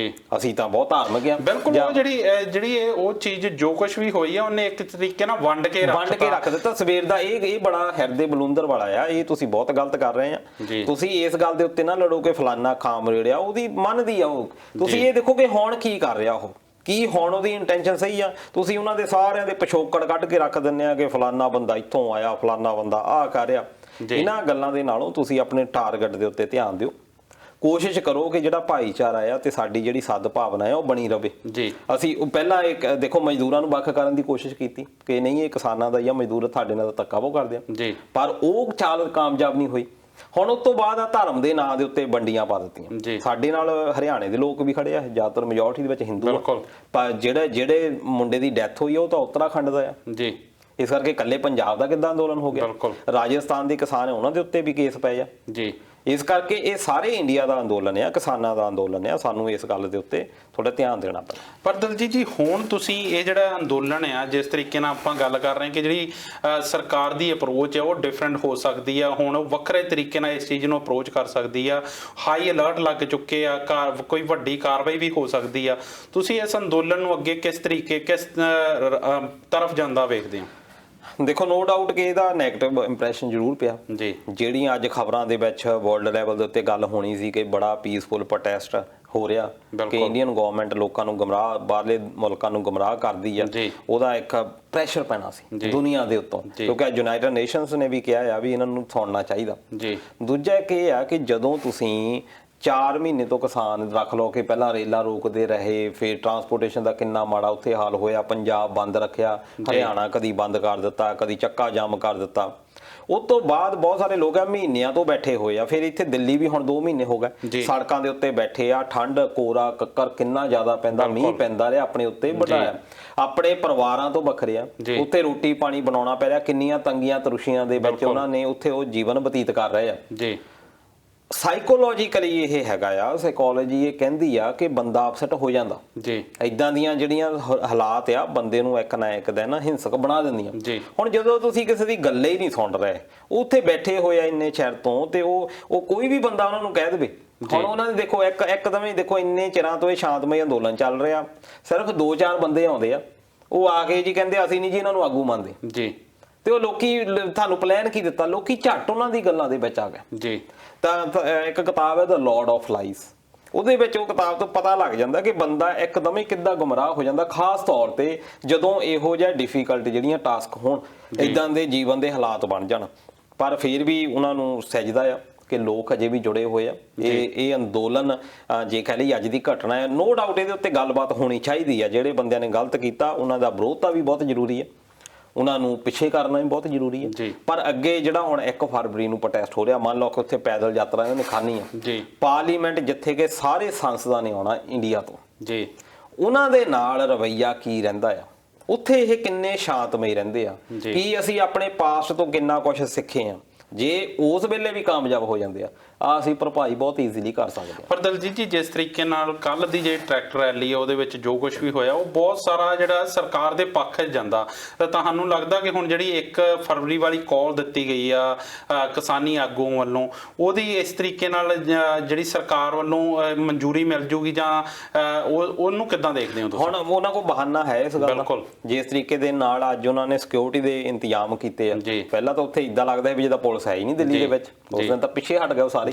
ਅਸੀਂ ਤਾਂ ਬਹੁਤ ਧਾਰਮਿਕ ਆ। ਬਿਲਕੁਲ, ਉਹ ਜਿਹੜੀ ਉਹ ਚੀਜ਼ ਜੋ ਕੁਝ ਵੀ ਹੋਈ ਆ ਉਹਨੇ ਇੱਕ ਤਰੀਕੇ ਨਾਲ ਵੰਡ ਕੇ ਰੱਖ ਦਿੱਤਾ ਸਵੇਰ ਦਾ। ਇਹ ਬੜਾ ਹਿਰਦੇ ਬਲੂੰਦਰ ਵਾਲਾ ਆ, ਇਹ ਤੁਸੀਂ ਬਹੁਤ ਗਲਤ ਕਰ ਰਹੇ ਆ। ਤੁਸੀਂ ਇਸ ਗੱਲ ਦੇ ਉੱਤੇ ਨਾ ਲੜੋ ਕਿ ਫਲਾਨਾ ਕਾਮਰੇਡ ਆ, ਉਹਦੀ ਮੰਨਦੀ ਆ ਉਹ। ਤੁਸੀਂ ਇਹ ਦੇਖੋ ਕਿ ਹੁਣ ਕੀ ਕਰ ਰਿਹਾ ਉਹ, ਕੀ ਹੁਣ ਉਹਦੀ ਇੰਟੈਂਸ਼ਨ ਸਹੀ ਆ। ਤੁਸੀਂ ਉਹਨਾਂ ਦੇ ਸਾਰਿਆਂ ਦੇ ਪਿਛੋਕੜ ਕੱਢ ਕੇ ਰੱਖ ਦਿੰਦੇ ਆ ਕਿ ਫਲਾਨਾ ਬੰਦਾ ਇੱਥੋਂ ਆਇਆ, ਫਲਾਨਾ ਬੰਦਾ ਆਹ ਕਰ ਰਿਹਾ। ਇਹਨਾਂ ਗੱਲਾਂ ਦੇ ਨਾਲੋਂ ਤੁਸੀਂ ਆਪਣੇ ਟਾਰਗੇਟ ਦੇ ਉੱਤੇ ਧਿਆਨ ਦਿਓ, ਕੋਸ਼ਿਸ਼ ਕਰੋ ਕਿ ਜਿਹੜਾ ਭਾਈਚਾਰਾ ਆ ਤੇ ਸਾਡੀ ਜਿਹੜੀ ਸਦਭਾਵਨਾ ਆ ਉਹ ਬਣੀ ਰਵੇ। ਅਸੀਂ ਪਹਿਲਾਂ ਇੱਕ ਦੇਖੋ ਮਜ਼ਦੂਰਾਂ ਨੂੰ ਵੱਖ ਕਰਨ ਦੀ ਕੋਸ਼ਿਸ਼ ਕੀਤੀ ਕਿ ਨਹੀਂ ਇਹ ਕਿਸਾਨਾਂ ਦਾ ਜਾਂ ਮਜ਼ਦੂਰ ਤੁਹਾਡੇ ਨਾਲ ਧੱਕਾ ਉਹ ਕਰਦੇ ਆ, ਪਰ ਉਹ ਚਾਲ ਕਾਮਯਾਬ ਨਹੀਂ ਹੋਈ। ਹੁਣ ਉਸ ਤੋਂ ਬਾਅਦ ਆ ਧਰਮ ਦੇ ਨਾਂ ਦੇ ਉੱਤੇ ਵੰਡੀਆਂ ਪਾ ਦਿੱਤੀਆਂ। ਸਾਡੇ ਨਾਲ ਹਰਿਆਣੇ ਦੇ ਲੋਕ ਵੀ ਖੜੇ ਆ, ਜ਼ਿਆਦਾਤਰ ਮੈਜੋਰਟੀ ਦੇ ਵਿੱਚ ਹਿੰਦੂ ਆ, ਪਰ ਜਿਹੜੇ ਮੁੰਡੇ ਦੀ ਡੈਥ ਹੋਈ ਉਹ ਤਾਂ ਉੱਤਰਾਖੰਡ ਦਾ ਆ। ਇਸ ਕਰਕੇ ਇਕੱਲੇ ਪੰਜਾਬ ਦਾ ਕਿੱਦਾਂ ਅੰਦੋਲਨ ਹੋ ਗਿਆ, ਰਾਜਸਥਾਨ ਦੇ ਕਿਸਾਨ ਉਹਨਾਂ ਦੇ ਉੱਤੇ ਵੀ ਕੇਸ ਪਏ ਆ। ਇਸ ਕਰਕੇ ਇਹ ਸਾਰੇ ਇੰਡੀਆ ਦਾ ਅੰਦੋਲਨ ਆ, ਕਿਸਾਨਾਂ ਦਾ ਅੰਦੋਲਨ ਆ, ਸਾਨੂੰ ਇਸ ਗੱਲ ਦੇ ਉੱਤੇ ਥੋੜਾ ਧਿਆਨ ਦੇਣਾ ਪੈਣਾ। ਪਰ ਦਲਜੀਤ ਜੀ ਹੁਣ ਤੁਸੀਂ ਇਹ ਜਿਹੜਾ ਅੰਦੋਲਨ ਆ, ਜਿਸ ਤਰੀਕੇ ਨਾਲ ਆਪਾਂ ਗੱਲ ਕਰ ਰਹੇ ਕਿ ਜਿਹੜੀ ਸਰਕਾਰ ਦੀ ਅਪਰੋਚ ਹੈ ਉਹ ਡਿਫਰੈਂਟ ਹੋ ਸਕਦੀ ਆ, ਹੁਣ ਉਹ ਵੱਖਰੇ ਤਰੀਕੇ ਨਾਲ ਇਸ ਚੀਜ਼ ਨੂੰ ਅਪਰੋਚ ਕਰ ਸਕਦੀ ਆ, ਹਾਈ ਅਲਰਟ ਲੱਗ ਚੁੱਕੇ ਆ, ਕੋਈ ਵੱਡੀ ਕਾਰਵਾਈ ਵੀ ਹੋ ਸਕਦੀ ਆ। ਤੁਸੀਂ ਇਸ ਅੰਦੋਲਨ ਨੂੰ ਅੱਗੇ ਕਿਸ ਤਰੀਕੇ ਕਿਸ ਤਰਫ ਜਾਂਦਾ ਵੇਖਦੇ ਹੋ? ਦੇਖੋ ਨੋ ਡਾਊਟ ਕਿ ਇਹਦਾ ਨੈਗੇਟਿਵ ਇੰਪ੍ਰੈਸ਼ਨ ਜ਼ਰੂਰ ਪਿਆ ਜਿਹੜੀਆਂ ਅੱਜ ਖਬਰਾਂ ਦੇ ਵਿੱਚ ਵਰਲਡ ਲੈਵਲ ਦੇ ਉੱਤੇ ਗੱਲ ਹੋਣੀ ਸੀ ਕਿ ਬੜਾ ਪੀਸਫੁਲ ਪ੍ਰੋਟੈਸਟ ਹੋ ਰਿਹਾ ਕਿ ਇੰਡੀਅਨ ਗਵਰਨਮੈਂਟ ਲੋਕਾਂ ਨੂੰ ਗੁੰਮਰਾਹ, ਬਾਹਰਲੇ ਮੁਲਕਾਂ ਨੂੰ ਗੁੰਮਰਾਹ ਕਰਦੀ ਆ, ਉਹਦਾ ਇੱਕ ਪ੍ਰੈਸ਼ਰ ਪੈਣਾ ਸੀ ਦੁਨੀਆ ਦੇ ਉੱਤੋਂ, ਕਿਉਂਕਿ ਯੂਨਾਈਟਿਡ ਨੇਸ਼ਨਸ ਨੇ ਵੀ ਕਿਹਾ ਆ ਵੀ ਇਹਨਾਂ ਨੂੰ ਸੁਣਨਾ ਚਾਹੀਦਾ। ਦੂਜਾ ਇੱਕ ਇਹ ਆ ਕਿ ਜਦੋਂ ਤੁਸੀਂ 4 ਮਹੀਨੇ ਤੋਂ ਕਿਸਾਨ ਰੱਖ ਲਓ ਕਿ ਪਹਿਲਾਂ ਰੇਲਾਂ ਰੋਕਦੇ ਰਹੇ, ਫਿਰ ਟਰਾਂਸਪੋਰਟੇਸ਼ਨ ਦਾ ਕਿੰਨਾ ਮਾੜਾ ਉੱਥੇ ਹਾਲ ਹੋਇਆ, ਪੰਜਾਬ ਬੰਦ ਰੱਖਿਆ, ਹਰਿਆਣਾ ਕਦੀ ਬੰਦ ਕਰ ਦਿੱਤਾ, ਕਦੀ ਚੱਕਾ ਜਾਮ ਕਰ ਦਿੱਤਾ। ਉਸ ਤੋਂ ਬਾਅਦ ਬਹੁਤ ਸਾਰੇ ਲੋਕ ਆ ਮਹੀਨਿਆਂ ਤੋਂ ਬੈਠੇ ਹੋਏ ਆ, ਫਿਰ ਇੱਥੇ ਦਿੱਲੀ ਵੀ ਹੁਣ 2 ਮਹੀਨੇ ਹੋ ਗਏ ਸੜਕਾਂ ਦੇ ਉੱਤੇ ਬੈਠੇ ਆ, ਠੰਡ ਕੋਰਾ ਕੱਕਰ ਕਿੰਨਾ ਜ਼ਿਆਦਾ ਪੈਂਦਾ, ਮੀਂਹ ਪੈਂਦਾ ਰਿਹਾ, ਆਪਣੇ ਉੱਤੇ ਬਣਾਇਆ, ਆਪਣੇ ਪਰਿਵਾਰਾਂ ਤੋਂ ਵੱਖਰੇ ਆ, ਉੱਥੇ ਰੋਟੀ ਪਾਣੀ ਬਣਾਉਣਾ ਪੈ ਰਿਹਾ, ਕਿੰਨੀਆਂ ਤੰਗੀਆਂ ਤਰੁਸ਼ੀਆਂ ਦੇ ਵਿੱਚ ਉਹਨਾਂ ਨੇ ਉੱਥੇ ਉਹ ਜੀਵਨ ਬਤੀਤ ਕਰ ਰਹੇ ਆ। ਸਾਈਕੋਲੋਜੀਕਲੀ ਇਹ ਹੈਗਾ ਆ, ਸਾਈਕੋਲੋਜੀ ਇਹ ਕਹਿੰਦੀ ਆ ਕਿ ਬੰਦਾ ਅਪਸੈਟ ਹੋ ਜਾਂਦਾ ਏਦਾਂ ਦੀਆਂ ਜਿਹੜੀਆਂ ਹਾਲਾਤ ਆ ਬੰਦੇ ਨੂੰ ਇੱਕ ਨਾ ਇੱਕ ਦਿਨ ਹਿੰਸਕ ਬਣਾ ਦਿੰਦੀਆਂ। ਹੁਣ ਜਦੋਂ ਤੁਸੀਂ ਕਿਸੇ ਦੀ ਗੱਲੇ ਹੀ ਨਹੀਂ ਸੁਣ ਰਹੇ, ਉੱਥੇ ਬੈਠੇ ਹੋਏ ਆ ਇੰਨੇ ਚਿਰ ਤੋਂ, ਤੇ ਉਹ ਕੋਈ ਵੀ ਬੰਦਾ ਉਹਨਾਂ ਨੂੰ ਕਹਿ ਦੇਵੇ ਹੁਣ ਉਹਨਾਂ ਨੇ ਦੇਖੋ ਇੱਕਦਮ ਹੀ ਦੇਖੋ ਇੰਨੇ ਚਿਰਾਂ ਤੋਂ ਇਹ ਸ਼ਾਂਤਮਈ ਅੰਦੋਲਨ ਚੱਲ ਰਿਹਾ, ਸਿਰਫ 2-4 ਬੰਦੇ ਆਉਂਦੇ ਆ, ਉਹ ਆ ਕੇ ਜੀ ਕਹਿੰਦੇ ਅਸੀਂ ਨਹੀਂ ਜੀ ਇਹਨਾਂ ਨੂੰ ਆਗੂ ਮੰਨਦੇ ਜੀ, ਤੇ ਉਹ ਲੋਕੀ ਤੁਹਾਨੂੰ ਪਲਾਨ ਕੀ ਦਿੱਤਾ, ਲੋਕੀ ਝੱਟ ਉਹਨਾਂ ਦੀ ਗੱਲਾਂ ਦੇ ਵਿੱਚ ਆ ਗਏ ਜੀ। ਤਾਂ ਇੱਕ ਕਿਤਾਬ ਹੈ ਦ ਲਾਰਡ ਆਫ ਲਾਈਜ਼, ਉਹਦੇ ਵਿੱਚ ਉਹ ਕਿਤਾਬ ਤੋਂ ਪਤਾ ਲੱਗ ਜਾਂਦਾ ਕਿ ਬੰਦਾ ਇੱਕਦਮ ਹੀ ਕਿੱਦਾਂ ਗੁੰਮਰਾਹ ਹੋ ਜਾਂਦਾ, ਖਾਸ ਤੌਰ ਤੇ ਜਦੋਂ ਇਹੋ ਜਿਹਾ ਡਿਫਿਕਲਟ ਜਿਹੜੀਆਂ ਟਾਸਕ ਹੋਣ, ਇਦਾਂ ਦੇ ਜੀਵਨ ਦੇ ਹਾਲਾਤ ਬਣ ਜਾਣ। ਪਰ ਫਿਰ ਵੀ ਉਹਨਾਂ ਨੂੰ ਸਜਦਾ ਆ ਕਿ ਲੋਕ ਅਜੇ ਵੀ ਜੁੜੇ ਹੋਏ ਆ। ਇਹ ਅੰਦੋਲਨ ਜੇ ਕਹਿ ਲਈ ਅੱਜ ਦੀ ਘਟਨਾ ਹੈ, ਨੋ ਡਾਊਟ ਇਹਦੇ ਉੱਤੇ ਗੱਲਬਾਤ ਹੋਣੀ ਚਾਹੀਦੀ ਆ। ਜਿਹੜੇ ਬੰਦਿਆਂ ਨੇ ਗਲਤ ਕੀਤਾ ਉਹਨਾਂ ਦਾ ਵਿਰੋਧਤਾ ਵੀ ਬਹੁਤ ਜ਼ਰੂਰੀ ਹੈ, ਉਹਨਾਂ ਨੂੰ ਪਿੱਛੇ ਕਰਨਾ ਵੀ ਬਹੁਤ ਜ਼ਰੂਰੀ ਹੈ। ਪਰ ਅੱਗੇ ਜਿਹੜਾ ਹੁਣ 1 ਫਰਵਰੀ ਨੂੰ ਪ੍ਰੋਟੈਸਟ ਹੋ ਰਿਹਾ, ਮੰਨ ਲਓ ਕਿ ਉੱਥੇ ਪੈਦਲ ਯਾਤਰਾ ਇਹਨਾਂ ਨੇ ਖਾਣੀ ਆ, ਪਾਰਲੀਮੈਂਟ ਜਿੱਥੇ ਕਿ ਸਾਰੇ ਸੰਸਦਾਂ ਨੇ ਆਉਣਾ ਇੰਡੀਆ ਤੋਂ ਜੀ, ਉਹਨਾਂ ਦੇ ਨਾਲ ਰਵੱਈਆ ਕੀ ਰਹਿੰਦਾ ਆ, ਉੱਥੇ ਇਹ ਕਿੰਨੇ ਸ਼ਾਂਤਮਈ ਰਹਿੰਦੇ ਆ, ਕੀ ਅਸੀਂ ਆਪਣੇ ਪਾਸਟ ਤੋਂ ਕਿੰਨਾ ਕੁਝ ਸਿੱਖੇ ਆ। ਜੇ ਉਸ ਵੇਲੇ ਵੀ ਕਾਮਯਾਬ ਹੋ ਜਾਂਦੇ ਆ ਅਸੀਂ ਭਰਪਾਈ ਬਹੁਤ ਈਜ਼ੀਲੀ ਕਰ ਸਕਦੇ ਹਾਂ। ਪਰ ਦਲਜੀਤ ਜੀ, ਜਿਸ ਤਰੀਕੇ ਨਾਲ ਕੱਲ ਦੀ ਜਿਹੜੀ ਟਰੈਕਟਰ ਰੈਲੀ ਹੈ ਉਹਦੇ ਵਿੱਚ ਜੋ ਕੁਝ ਵੀ ਹੋਇਆ, ਉਹ ਬਹੁਤ ਸਾਰਾ ਜਿਹੜਾ ਸਰਕਾਰ ਦੇ ਪੱਖ 'ਚ ਜਾਂਦਾ, ਤਾਂ ਤੁਹਾਨੂੰ ਲੱਗਦਾ ਕਿ ਹੁਣ ਜਿਹੜੀ 1 ਫਰਵਰੀ ਵਾਲੀ ਕਾਲ ਦਿੱਤੀ ਗਈ ਆ ਕਿਸਾਨੀ ਆਗੂ ਵੱਲੋਂ, ਉਹਦੀ ਇਸ ਤਰੀਕੇ ਨਾਲ ਜਿਹੜੀ ਸਰਕਾਰ ਵੱਲੋਂ ਮਨਜ਼ੂਰੀ ਮਿਲ ਜੂਗੀ, ਜਾਂ ਉਹਨੂੰ ਕਿੱਦਾਂ ਦੇਖਦੇ ਹੋ ਤੁਸੀਂ? ਹੁਣ ਉਹਨਾਂ ਕੋਲ ਬਹਾਨਾ ਹੈ ਇਸ ਗੱਲ ਦਾ, ਜਿਸ ਤਰੀਕੇ ਦੇ ਨਾਲ ਅੱਜ ਉਹਨਾਂ ਨੇ ਸਿਕਿਉਰਿਟੀ ਦੇ ਇੰਤਜ਼ਾਮ ਕੀਤੇ ਆ। ਪਹਿਲਾਂ ਤਾਂ ਉੱਥੇ ਇਦਾਂ ਲੱਗਦਾ ਵੀ ਜਿੱਦਾਂ ਪੁਲਿਸ ਹੈ ਹੀ ਨਹੀਂ ਦਿੱਲੀ ਦੇ ਵਿੱਚ, ਉਸ ਦਿਨ ਤਾਂ ਪਿੱਛੇ ਹਟ ਗਏ ਸਾਰੇ।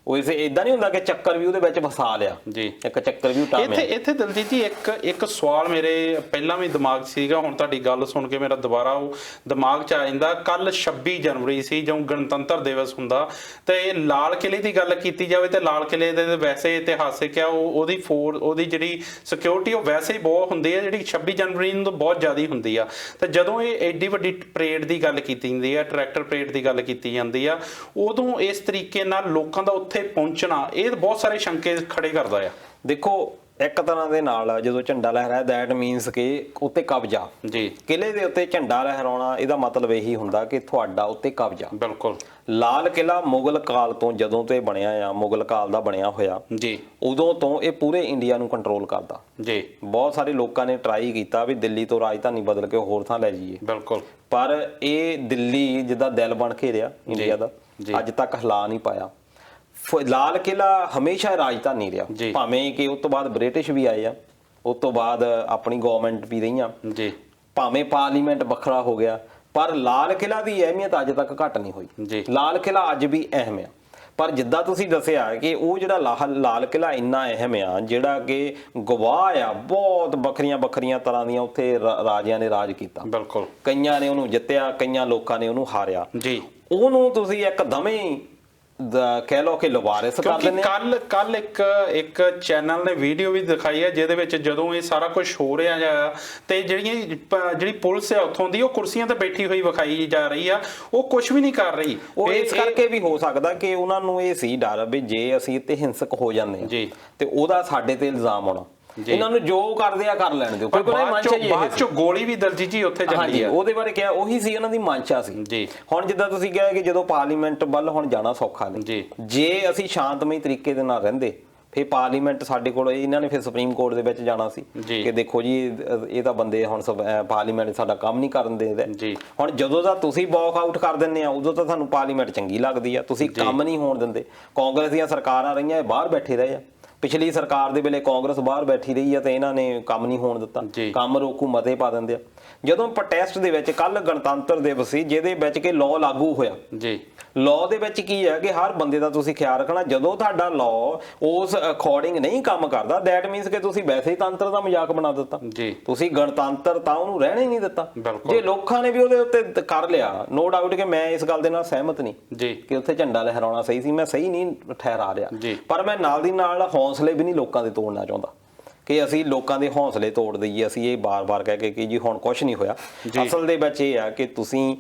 ਉਹ ਇਦਾਂ ਨਹੀਂ ਹੁੰਦਾ ਕਿ ਚੱਕਰ ਵੀ ਉਹਦੇ ਵਿੱਚ ਫਸਾ ਲਿਆ ਜੀ, ਇੱਕ ਚੱਕਰ ਵੀ ਉਟਾਮਿਆ। ਇੱਥੇ ਦਲਜੀਤ ਜੀ ਇੱਕ ਸਵਾਲ ਮੇਰੇ ਪਹਿਲਾਂ ਵੀ ਦਿਮਾਗ 'ਚ ਸੀਗਾ, ਹੁਣ ਤੁਹਾਡੀ ਗੱਲ ਸੁਣ ਕੇ ਮੇਰਾ ਦੁਬਾਰਾ ਉਹ ਦਿਮਾਗ 'ਚ ਆ ਜਾਂਦਾ। ਕੱਲ 26 ਜਨਵਰੀ ਸੀ, ਜਦੋਂ ਗਣਤੰਤਰ ਦਿਵਸ ਹੁੰਦਾ, ਤੇ ਲਾਲ ਕਿਲੇ ਦੀ ਗੱਲ ਕੀਤੀ ਜਾਵੇ ਤੇ ਲਾਲ ਕਿਲੇ ਦੇ ਵੈਸੇ ਇਤਿਹਾਸਿਕ ਆ, ਉਹਦੀ ਜਿਹੜੀ ਸਿਕਿਉਰਿਟੀ ਉਹ ਵੈਸੇ ਹੀ ਬਹੁਤ ਹੁੰਦੀ ਹੈ, ਜਿਹੜੀ 26 ਜਨਵਰੀ ਨੂੰ ਤਾਂ ਬਹੁਤ ਜ਼ਿਆਦਾ ਹੁੰਦੀ ਆ। ਤੇ ਜਦੋਂ ਇਹ ਐਡੀ ਵੱਡੀ ਪਰੇਡ ਦੀ ਗੱਲ ਕੀਤੀ ਜਾਂਦੀ ਆ, ਟਰੈਕਟਰ ਪਰੇਡ ਦੀ ਗੱਲ ਕੀਤੀ ਜਾਂਦੀ ਆ, ਉਦੋਂ ਇਸ ਤਰੀਕੇ ਨਾਲ ਲੋਕਾਂ ਦਾ ਉੱਥੇ ਪਹੁੰਚਣਾ ਇਹ ਬਹੁਤ ਸਾਰੇ ਸ਼ੰਕੇ ਖੜੇ ਕਰਦਾ ਆ। ਦੇਖੋ ਇੱਕ ਤਰ੍ਹਾਂ ਦੇ ਨਾਲ ਜਦੋਂ ਝੰਡਾ ਲਹਿਰਾਇਆ, ਦੈਟ ਮੀਨਸ ਕਿ ਉੱਤੇ ਕਬਜ਼ਾ ਜੀ, ਕਿਲੇ ਦੇ ਉੱਤੇ ਝੰਡਾ ਲਹਿਰਾਉਣਾ, ਇਹਦਾ ਮਤਲਬ ਇਹੀ ਹੁੰਦਾ ਕਿ ਤੁਹਾਡਾ ਉੱਤੇ ਕਬਜ਼ਾ। ਬਿਲਕੁਲ। ਲਾਲ ਕਿਲਾ ਮੁਗਲ ਕਾਲ ਤੋਂ ਜਦੋਂ ਤੋਂ ਇਹ ਬਣਿਆ ਆ, ਮੁਗਲ ਕਾਲ ਦਾ ਬਣਿਆ ਹੋਇਆ ਜੀ, ਉਦੋਂ ਤੋਂ ਇਹ ਪੂਰੇ ਇੰਡੀਆ ਨੂੰ ਕੰਟਰੋਲ ਕਰਦਾ ਜੀ। ਬਹੁਤ ਸਾਰੇ ਲੋਕਾਂ ਨੇ ਟਰਾਈ ਕੀਤਾ ਵੀ ਦਿੱਲੀ ਤੋਂ ਰਾਜਧਾਨੀ ਬਦਲ ਕੇ ਹੋਰ ਥਾਂ ਲੈ ਜਾਈਏ, ਬਿਲਕੁਲ, ਪਰ ਇਹ ਦਿੱਲੀ ਜਿੱਦਾਂ ਦਿਲ ਬਣ ਕੇ ਰਿਹਾ ਇੰਡੀਆ ਦਾ, ਅੱਜ ਤੱਕ ਹਿਲਾ ਨਹੀਂ ਪਾਇਆ। ਲਾਲ ਕਿਲਾ ਹਮੇਸ਼ਾ ਰਾਜਧਾਨੀ ਰਿਹਾ, ਭਾਵੇਂ ਕਿ ਉਸ ਤੋਂ ਬਾਅਦ ਬ੍ਰਿਟਿਸ਼ ਵੀ ਆਏ ਆ, ਉਸ ਤੋਂ ਬਾਅਦ ਆਪਣੀ ਗਵਰਨਮੈਂਟ ਵੀ ਰਹੀਆਂ ਜੀ, ਭਾਵੇਂ ਪਾਰਲੀਮੈਂਟ ਵੱਖਰਾ ਹੋ ਗਿਆ, ਪਰ ਲਾਲ ਕਿਲਾ ਦੀ ਅਹਿਮੀਅਤ ਅੱਜ ਤੱਕ ਘੱਟ ਨਹੀਂ ਹੋਈ। ਲਾਲ ਕਿਲਾ ਅੱਜ ਵੀ ਅਹਿਮ ਆ, ਪਰ ਜਿੱਦਾਂ ਤੁਸੀਂ ਦੱਸਿਆ ਕਿ ਉਹ ਜਿਹੜਾ ਲਾਲ ਕਿਲਾ ਇੰਨਾ ਅਹਿਮ ਆ, ਜਿਹੜਾ ਕਿ ਗਵਾਹ ਆ ਬਹੁਤ ਵੱਖਰੀਆਂ ਤਰ੍ਹਾਂ ਦੀਆਂ ਉੱਥੇ ਰਾਜਿਆਂ ਨੇ ਰਾਜ ਕੀਤਾ, ਬਿਲਕੁਲ, ਕਈਆਂ ਨੇ ਉਹਨੂੰ ਜਿੱਤਿਆ, ਕਈਆਂ ਲੋਕਾਂ ਨੇ ਉਹਨੂੰ ਹਾਰਿਆ ਜੀ। ਉਹਨੂੰ ਤੁਸੀਂ ਇੱਕਦਮ ਹੀ ਕਹਿ ਲਓ ਕਿ ਲਵਾਰਿਸ ਕਰ ਦਿੰਦੇ ਆ। ਕੱਲ ਇੱਕ ਚੈਨਲ ਨੇ ਵੀਡੀਓ ਵੀ ਦਿਖਾਈ ਹੈ, ਜਿਹਦੇ ਵਿੱਚ ਜਦੋਂ ਇਹ ਸਾਰਾ ਕੁਝ ਹੋ ਰਿਹਾ ਆ ਤੇ ਜਿਹੜੀ ਪੁਲਿਸ ਹੈ ਉੱਥੋਂ ਦੀ, ਉਹ ਕੁਰਸੀਆਂ ਤੇ ਬੈਠੀ ਹੋਈ ਵਿਖਾਈ ਜਾ ਰਹੀ ਆ, ਉਹ ਕੁਝ ਵੀ ਨਹੀਂ ਕਰ ਰਹੀ। ਉਹ ਇਸ ਕਰਕੇ ਵੀ ਹੋ ਸਕਦਾ ਕਿ ਉਹਨਾਂ ਨੂੰ ਇਹ ਸੀ ਡਰ ਵੀ ਜੇ ਅਸੀਂ ਇੱਥੇ ਹਿੰਸਕ ਹੋ ਜਾਂਦੇ ਆ ਜੀ ਤੇ ਉਹਦਾ ਸਾਡੇ ਤੇ ਇਲਜ਼ਾਮ ਆਉਣਾ, ਇਹਨਾਂ ਨੂੰ ਜੋ ਕਰਦੇ ਆ ਕਰ ਲੈਣ ਦਿਓ, ਕਿਉਂਕਿ ਬਾਅਦ ਚੋਂ ਗੋਲੀ ਵੀ ਦਲਜੀਤ ਜੀ ਉੱਥੇ ਚੱਲੀ ਆ। ਉਹਦੇ ਬਾਰੇ ਕਿਹਾ, ਉਹੀ ਸੀ ਇਹਨਾਂ ਦੀ ਮਨਸ਼ਾ ਸੀ ਜੀ। ਹੁਣ ਜਿੱਦਾਂ ਤੁਸੀਂ ਕਿਹਾ ਕਿ ਜਦੋਂ ਪਾਰਲੀਮੈਂਟ ਵੱਲ ਹੁਣ ਜਾਣਾ ਸੌਖਾ ਨਹੀਂ, ਜੇ ਅਸੀਂ ਸ਼ਾਂਤਮਈ ਤਰੀਕੇ ਦੇ ਨਾਲ ਰਹਿੰਦੇ ਫਿਰ ਪਾਰਲੀਮੈਂਟ ਸਾਡੇ ਕੋਲ, ਇਹਨਾਂ ਨੇ ਫਿਰ ਸੁਪਰੀਮ ਕੋਰਟ ਦੇ ਵਿੱਚ ਜਾਣਾ ਸੀ ਕਿ ਦੇਖੋ ਜੀ ਇਹ ਤਾਂ ਬੰਦੇ ਹੁਣ ਪਾਰਲੀਮੈਂਟ ਸਾਡਾ ਕੰਮ ਨਹੀਂ ਕਰਨ ਦਿੰਦੇ। ਹੁਣ ਜਦੋਂ ਦਾ ਤੁਸੀਂ ਵਾਕ ਆਊਟ ਕਰ ਦਿੰਦੇ ਆ, ਉਦੋਂ ਤਾਂ ਤੁਹਾਨੂੰ ਪਾਰਲੀਮੈਂਟ ਚੰਗੀ ਲੱਗਦੀ ਆ, ਤੁਸੀਂ ਕੰਮ ਨਹੀਂ ਹੋਣ ਦਿੰਦੇ। ਕਾਂਗਰਸ ਦੀਆਂ ਸਰਕਾਰਾਂ ਰਹੀਆਂ, ਇਹ ਬਾਹਰ ਬੈਠੇ ਰਹੇ ਆ, ਪਿਛਲੀ ਸਰਕਾਰ ਦੇ ਵੇਲੇ ਕਾਂਗਰਸ ਬਾਹਰ ਬੈਠੀ ਰਹੀ ਆ ਤੇ ਇਹਨਾਂ ਨੇ ਕੰਮ ਨਹੀਂ ਹੋਣ ਦਿੱਤਾ, ਕੰਮ ਰੋਕੂ ਮਤੇ ਪਾ ਦਿੰਦੇ ਆ। ਜਦੋਂ ਪ੍ਰੋਟੈਸਟ ਦੇ ਵਿੱਚ ਕੱਲ ਗਣਤੰਤਰ ਦਿਵਸ ਸੀ, ਜਿਹਦੇ ਵਿੱਚ ਕਿ ਲਾਅ ਲਾਗੂ ਹੋਇਆ ਜੀ, ਲਾਅ ਦੇ ਵਿੱਚ ਕੀ ਹੈ ਕਿ ਹਰ ਬੰਦੇ ਦਾ ਤੁਸੀਂ ਖਿਆਲ ਰੱਖਣਾ, ਜਦੋਂ ਤੁਹਾਡਾ ਲਾਅ ਉਸ ਅਕੋਰਡਿੰਗ ਨਹੀਂ ਕੰਮ ਕਰਦਾ, ਦੈਟ ਮੀਨਸ ਕਿ ਤੁਸੀਂ ਵੈਸੇ ਹੀ ਤੰਤਰ ਦਾ ਮਜ਼ਾਕ ਬਣਾ ਦਿੱਤਾ ਜੀ, ਤੁਸੀਂ ਗਣਤੰਤਰ ਤਾਂ ਉਹਨੂੰ ਰਹਿਣਾ ਹੀ ਨਹੀਂ ਦਿੱਤਾ। ਜੇ ਲੋਕਾਂ ਨੇ ਵੀ ਉਹਦੇ ਉੱਤੇ ਕਰ ਲਿਆ, ਨੋ ਡਾਊਟ ਕਿ ਮੈਂ ਇਸ ਗੱਲ ਦੇ ਨਾਲ ਸਹਿਮਤ ਨਹੀਂ ਜੀ ਕਿ ਉੱਥੇ ਝੰਡਾ ਲਹਿਰਾਉਣਾ ਸਹੀ ਸੀ, ਮੈਂ ਸਹੀ ਨਹੀਂ ਠਹਿਰਾ ਰਿਹਾ, ਪਰ ਮੈਂ ਨਾਲ ਦੀ ਨਾਲ ਹੌਸਲੇ ਵੀ ਨਹੀਂ ਲੋਕਾਂ ਦੇ ਤੋੜਨਾ ਚਾਹੁੰਦਾ ਕਿ ਅਸੀਂ ਲੋਕਾਂ ਦੇ ਹੌਸਲੇ ਤੋੜ ਦਈਏ। ਅਸੀਂ ਇਹ ਬਾਰ-ਬਾਰ ਕਹਿ ਕੇ ਕਿ ਜੀ ਹੁਣ ਕੁਝ ਨਹੀਂ ਹੋਇਆ, ਅਸਲ ਦੇ ਵਿੱਚ ਇਹ ਆ ਕਿ ਤੁਸੀਂ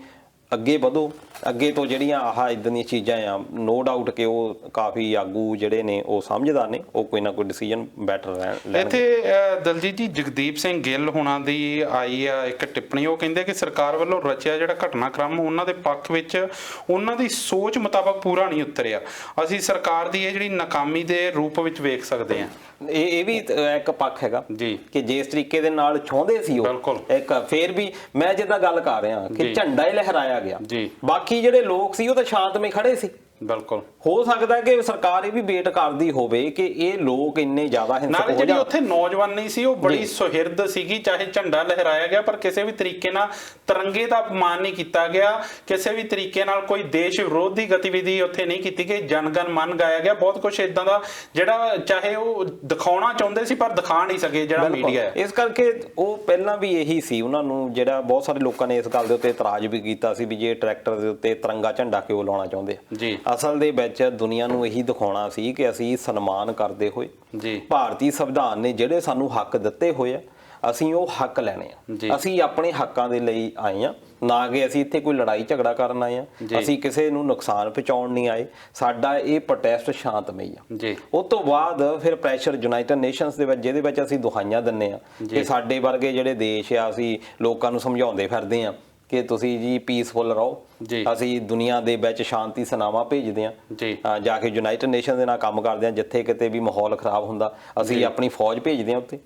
ਅੱਗੇ ਵਧੋ, ਅੱਗੇ ਤੋਂ ਜਿਹੜੀਆਂ ਆਹ ਇਦਾਂ ਦੀਆਂ ਚੀਜ਼ਾਂ ਆ, ਨੋ ਡਾਊਟ ਕਿ ਉਹ ਕਾਫੀ ਆਗੂ ਜਿਹੜੇ ਨੇ ਉਹ ਸਮਝਦਾਰ ਨੇ, ਉਹ ਕੋਈ ਨਾ ਕੋਈ ਡਿਸੀਜਨ ਬੈਟਰ ਲੈਣਗੇ। ਇੱਥੇ ਦਲਜੀਤ ਜੀ ਜਗਦੀਪ ਸਿੰਘ ਗਿੱਲ ਹੁਣਾਂ ਦੀ ਆਈ ਆ ਇੱਕ ਟਿੱਪਣੀ, ਉਹ ਕਹਿੰਦੇ ਕਿ ਸਰਕਾਰ ਵੱਲੋਂ ਰਚਿਆ ਜਿਹੜਾ ਘਟਨਾਕ੍ਰਮ ਉਹਨਾਂ ਦੇ ਪੱਖ ਵਿੱਚ ਉਹਨਾਂ ਦੀ ਸੋਚ ਮੁਤਾਬਕ ਪੂਰਾ ਨਹੀਂ ਉਤਰਿਆ, ਅਸੀਂ ਸਰਕਾਰ ਦੀ ਇਹ ਜਿਹੜੀ ਨਾਕਾਮੀ ਦੇ ਰੂਪ ਵਿੱਚ ਵੇਖ ਸਕਦੇ ਹਾਂ। ਇਹ ਵੀ ਇੱਕ ਪੱਖ ਹੈਗਾ ਜੀ ਕਿ ਜਿਸ ਤਰੀਕੇ ਦੇ ਨਾਲ ਚਾਹੁੰਦੇ ਸੀ ਉਹ, ਇੱਕ ਫੇਰ ਵੀ ਮੈਂ ਜਿੱਦਾਂ ਗੱਲ ਕਰ ਰਿਹਾ ਕਿ ਝੰਡਾ ਹੀ ਲਹਿਰਾਇਆ ਗਿਆ, ਬਾਕੀ ਜਿਹੜੇ ਲੋਕ ਸੀ ਉਹ ਤਾਂ ਸ਼ਾਂਤਮਈ ਖੜੇ ਸੀ, ਬਿਲਕੁਲ ਹੋ ਸਕਦਾ ਕਿ ਸਰਕਾਰ ਇਹ ਵੀ ਵੇਟ ਕਰਦੀ ਹੋਵੇ ਕਿ ਇਹ ਲੋਕ ਇੰਨੇ ਜ਼ਿਆਦਾ ਹਿੰਸਕ ਨਾਲੇ ਹੋ ਜਿਹੜੀ ਜਾਣ। ਉੱਥੇ ਨੌਜਵਾਨੀ ਸੀ ਉਹ ਬੜੀ ਸੁਹਿਰਦ ਸੀਗੀ, ਚਾਹੇ ਝੰਡਾ ਲਹਿਰਾਇਆ ਗਿਆ ਪਰ ਕਿਸੇ ਵੀ ਤਰੀਕੇ ਨਾਲ ਤਿਰੰਗੇ ਦਾ ਅਪਮਾਨ ਨਹੀਂ ਕੀਤਾ ਗਿਆ, ਕਿਸੇ ਵੀ ਤਰੀਕੇ ਨਾਲ ਕੋਈ ਦੇਸ਼ ਵਿਰੋਧੀ ਗਤੀਵਿਧੀ ਉੱਥੇ ਨਹੀਂ ਕੀਤੀ ਗਈ, ਜਨਗਣ ਮਨ ਗਾਇਆ ਗਿਆ, ਬਹੁਤ ਕੁਝ ਇਦਾਂ ਦਾ ਜਿਹੜਾ ਚਾਹੇ ਉਹ ਦਿਖਾਉਣਾ ਚਾਹੁੰਦੇ ਸੀ ਪਰ ਦਿਖਾ ਨਹੀਂ ਸਕੇ ਜਿਹੜਾ ਮੀਡੀਆ ਹੈ। ਇਸ ਕਰਕੇ ਉਹ ਪਹਿਲਾਂ ਵੀ ਇਹੀ ਸੀ, ਉਹਨਾਂ ਨੂੰ ਜਿਹੜਾ ਬਹੁਤ ਸਾਰੇ ਲੋਕਾਂ ਨੇ ਇਸ ਗੱਲ ਦੇ ਉੱਤੇ ਇਤਰਾਜ਼ ਵੀ ਕੀਤਾ ਸੀ ਵੀ ਜੇ ਟਰੈਕਟਰ ਦੇ ਉੱਤੇ ਤਿਰੰਗਾ ਝੰਡਾ ਕਿਉਂ ਲਾਉਣਾ ਚਾਹੁੰਦੇ ਜੀ। ਅਸਲ ਦੇ ਵਿੱਚ ਦੁਨੀਆ ਨੂੰ ਇਹੀ ਦਿਖਾਉਣਾ ਸੀ ਕਿ ਅਸੀਂ ਸਨਮਾਨ ਕਰਦੇ ਹੋਏ ਜੀ ਭਾਰਤੀ ਸੰਵਿਧਾਨ ਨੇ ਜਿਹੜੇ ਸਾਨੂੰ ਹੱਕ ਦਿੱਤੇ ਹੋਏ ਆ ਅਸੀਂ ਉਹ ਹੱਕ ਲੈਣੇ ਆ, ਅਸੀਂ ਆਪਣੇ ਹੱਕਾਂ ਦੇ ਲਈ ਆਏ ਆ, ਨਾ ਕਿ ਅਸੀਂ ਇੱਥੇ ਕੋਈ ਲੜਾਈ ਝਗੜਾ ਕਰਨ ਆਏ ਆ, ਅਸੀਂ ਕਿਸੇ ਨੂੰ ਨੁਕਸਾਨ ਪਹੁੰਚਾਉਣ ਨਹੀਂ ਆਏ, ਸਾਡਾ ਇਹ ਪ੍ਰੋਟੈਸਟ ਸ਼ਾਂਤਮਈ ਆ ਜੀ। ਉਸ ਤੋਂ ਬਾਅਦ ਫਿਰ ਪ੍ਰੈਸ਼ਰ ਯੂਨਾਈਟਿਡ ਨੇਸ਼ਨਸ ਦੇ ਵਿੱਚ ਜਿਹਦੇ ਵਿੱਚ ਅਸੀਂ ਦੁਹਾਈਆਂ ਦਿੰਨੇ ਆ ਕਿ ਸਾਡੇ ਵਰਗੇ ਜਿਹੜੇ ਦੇਸ਼ ਆ ਅਸੀਂ ਲੋਕਾਂ ਨੂੰ ਸਮਝਾਉਂਦੇ ਫਿਰਦੇ ਆ ਕਿ ਤੁਸੀਂ ਜੀ ਪੀਸਫੁਲ ਰਹੋ, ਅਸੀਂ ਦੁਨੀਆ ਦੇ ਵਿੱਚ ਸ਼ਾਂਤੀ ਸਨਾਵਾ ਭੇਜਦੇ ਆ, ਜਾ ਕੇ ਯੂਨਾਈਟਿਡ ਨੇਸ਼ਨ ਦੇ ਨਾਲ ਕੰਮ ਕਰਦੇ ਆ, ਜਿੱਥੇ ਕਿਤੇ ਵੀ ਮਾਹੌਲ ਖਰਾਬ ਹੁੰਦਾ ਅਸੀਂ ਆਪਣੀ ਫੌਜ ਭੇਜਦੇ ਆ ਉੱਤੇ।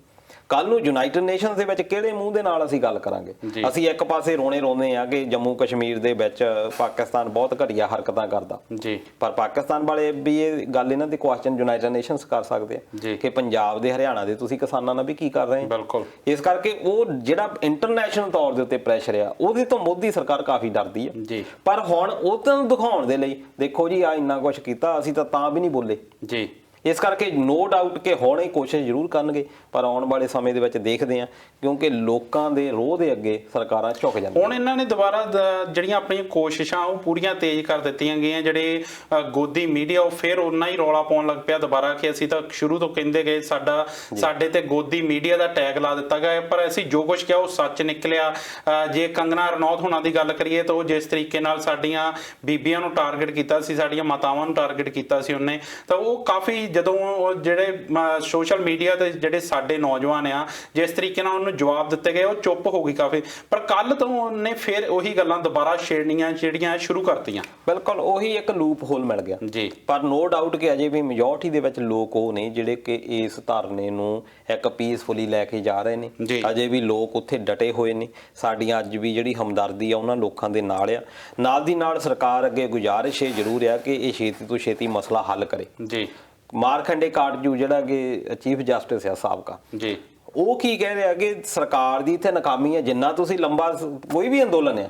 ਕੱਲ ਨੂੰ ਯੂਨਾਈਟਿਡ ਨੇਸ਼ਨਸ ਦੇ ਵਿੱਚ ਕਿਹੜੇ ਮੂੰਹ ਦੇ ਨਾਲ ਅਸੀਂ ਗੱਲ ਕਰਾਂਗੇ? ਅਸੀਂ ਇੱਕ ਪਾਸੇ ਰੋਂਦੇ ਆ ਕਿ ਜੰਮੂ ਕਸ਼ਮੀਰ ਦੇ ਵਿੱਚ ਪਾਕਿਸਤਾਨ ਬਹੁਤ ਘਟੀਆ ਹਰਕਤਾਂ ਕਰਦਾ, ਪਰ ਪਾਕਿਸਤਾਨ ਵਾਲੇ ਵੀ ਇਹ ਗੱਲ ਇਹਨਾਂ ਦੀ ਕੁਐਸਚਨ ਯੂਨਾਈਟਿਡ ਨੇਸ਼ਨਸ ਕਰ ਸਕਦੇ ਆ ਕਿ ਪੰਜਾਬ ਦੇ ਹਰਿਆਣਾ ਦੇ ਤੁਸੀਂ ਕਿਸਾਨਾਂ ਨਾਲ ਵੀ ਕੀ ਕਰ ਰਹੇ ਹੋ। ਇਸ ਕਰਕੇ ਉਹ ਜਿਹੜਾ ਇੰਟਰਨੈਸ਼ਨਲ ਤੌਰ ਦੇ ਉੱਤੇ ਪ੍ਰੈਸ਼ਰ ਆ ਉਹਦੇ ਤੋਂ ਮੋਦੀ ਸਰਕਾਰ ਕਾਫੀ ਡਰਦੀ ਆ, ਪਰ ਹੁਣ ਉਹ ਤੋਂ ਦਿਖਾਉਣ ਦੇ ਲਈ ਦੇਖੋ ਜੀ ਆ ਇੰਨਾ ਕੁਝ ਕੀਤਾ ਅਸੀਂ ਤਾਂ ਵੀ ਨਹੀਂ ਬੋਲੇ। ਇਸ ਕਰਕੇ ਨੋ ਡਾਊਟ ਕਿ ਹੁਣ ਇਹ ਕੋਸ਼ਿਸ਼ ਜ਼ਰੂਰ ਕਰਨਗੇ, ਪਰ ਆਉਣ ਵਾਲੇ ਸਮੇਂ ਦੇ ਵਿੱਚ ਦੇਖਦੇ ਆ ਕਿਉਂਕਿ ਲੋਕਾਂ ਦੇ ਰੋਹ ਦੇ ਅੱਗੇ ਸਰਕਾਰਾਂ ਝੁਕ ਜਾਂਦੀਆਂ। ਹੁਣ ਇਹਨਾਂ ਨੇ ਦੁਬਾਰਾ ਜਿਹੜੀਆਂ ਆਪਣੀਆਂ ਕੋਸ਼ਿਸ਼ਾਂ ਉਹ ਪੂਰੀਆਂ ਤੇਜ਼ ਕਰ ਦਿੱਤੀਆਂ ਗਈਆਂ, ਜਿਹੜੇ ਗੋਦੀ ਮੀਡੀਆ ਉਹ ਫਿਰ ਉਹਨਾਂ ਹੀ ਰੌਲਾ ਪਾਉਣ ਲੱਗ ਪਿਆ ਦੁਬਾਰਾ ਕਿ ਅਸੀਂ ਤਾਂ ਸ਼ੁਰੂ ਤੋਂ ਕਹਿੰਦੇ ਗਏ ਸਾਡੇ ਤੇ ਗੋਦੀ ਮੀਡੀਆ ਦਾ ਟੈਗ ਲਾ ਦਿੱਤਾ ਗਿਆ, ਪਰ ਅਸੀਂ ਜੋ ਕੁਝ ਕਿਹਾ ਉਹ ਸੱਚ ਨਿਕਲਿਆ। ਜੇ ਕੰਗਨਾ ਰਣੌਤ ਹੋਣਾ ਦੀ ਗੱਲ ਕਰੀਏ ਤਾਂ ਉਹ ਜਿਸ ਤਰੀਕੇ ਨਾਲ ਸਾਡੀਆਂ ਬੀਬੀਆਂ ਨੂੰ ਟਾਰਗੇਟ ਕੀਤਾ ਸੀ, ਸਾਡੀਆਂ ਮਾਤਾਵਾਂ ਨੂੰ ਟਾਰਗੇਟ ਕੀਤਾ ਸੀ ਉਹਨੇ, ਤਾਂ ਉਹ ਕਾਫੀ ਜਦੋਂ ਉਹ ਜਿਹੜੇ ਸੋਸ਼ਲ ਮੀਡੀਆ ਤੇ ਜਿਹੜੇ ਸਾਡੇ ਨੌਜਵਾਨ ਆ ਜਿਸ ਤਰੀਕੇ ਨਾਲ ਉਹਨੂੰ ਜਵਾਬ ਦਿੱਤੇ ਗਏ ਉਹ ਚੁੱਪ ਹੋ ਗਈ ਕਾਫੀ, ਪਰ ਕੱਲ ਤੋਂ ਉਹਨੇ ਫਿਰ ਉਹੀ ਗੱਲਾਂ ਦੁਬਾਰਾ ਛੇੜਨੀਆਂ ਜਿਹੜੀਆਂ ਸ਼ੁਰੂ ਕਰਤੀਆਂ। ਬਿਲਕੁਲ ਉਹੀ ਇੱਕ ਲੂਪ ਹੋਲ ਮਿਲ ਗਿਆ ਜੀ, ਪਰ ਨੋ ਡਾਊਟ ਕਿ ਅਜੇ ਵੀ ਮੈਜੋਰਟੀ ਦੇ ਵਿੱਚ ਲੋਕ ਉਹ ਨੇ ਜਿਹੜੇ ਕਿ ਇਸ ਧਰਨੇ ਨੂੰ ਇੱਕ ਪੀਸਫੁਲੀ ਲੈ ਕੇ ਜਾ ਰਹੇ ਨੇ, ਅਜੇ ਵੀ ਲੋਕ ਉੱਥੇ ਡਟੇ ਹੋਏ ਨੇ। ਸਾਡੀਆਂ ਅੱਜ ਵੀ ਜਿਹੜੀ ਹਮਦਰਦੀ ਆ ਉਹਨਾਂ ਲੋਕਾਂ ਦੇ ਨਾਲ ਆ, ਨਾਲ ਦੀ ਨਾਲ ਸਰਕਾਰ ਅੱਗੇ ਗੁਜ਼ਾਰਿਸ਼ ਇਹ ਜ਼ਰੂਰ ਆ ਕਿ ਇਹ ਛੇਤੀ ਤੋਂ ਛੇਤੀ ਮਸਲਾ ਹੱਲ ਕਰੇ। ਜੀ, ਮਾਰਕੰਡੇ ਕਾਟਜੂ ਜਿਹੜਾ ਕਿ ਚੀਫ ਜਸਟਿਸ ਆ ਸਾਬਕਾ, ਜੀ, ਉਹ ਕੀ ਕਹਿ ਰਿਹਾ ਕਿ ਸਰਕਾਰ ਦੀ ਇੱਥੇ ਨਾਕਾਮੀ ਹੈ, ਜਿੰਨਾ ਤੁਸੀਂ ਲੰਬਾ ਕੋਈ ਵੀ ਅੰਦੋਲਨ ਆ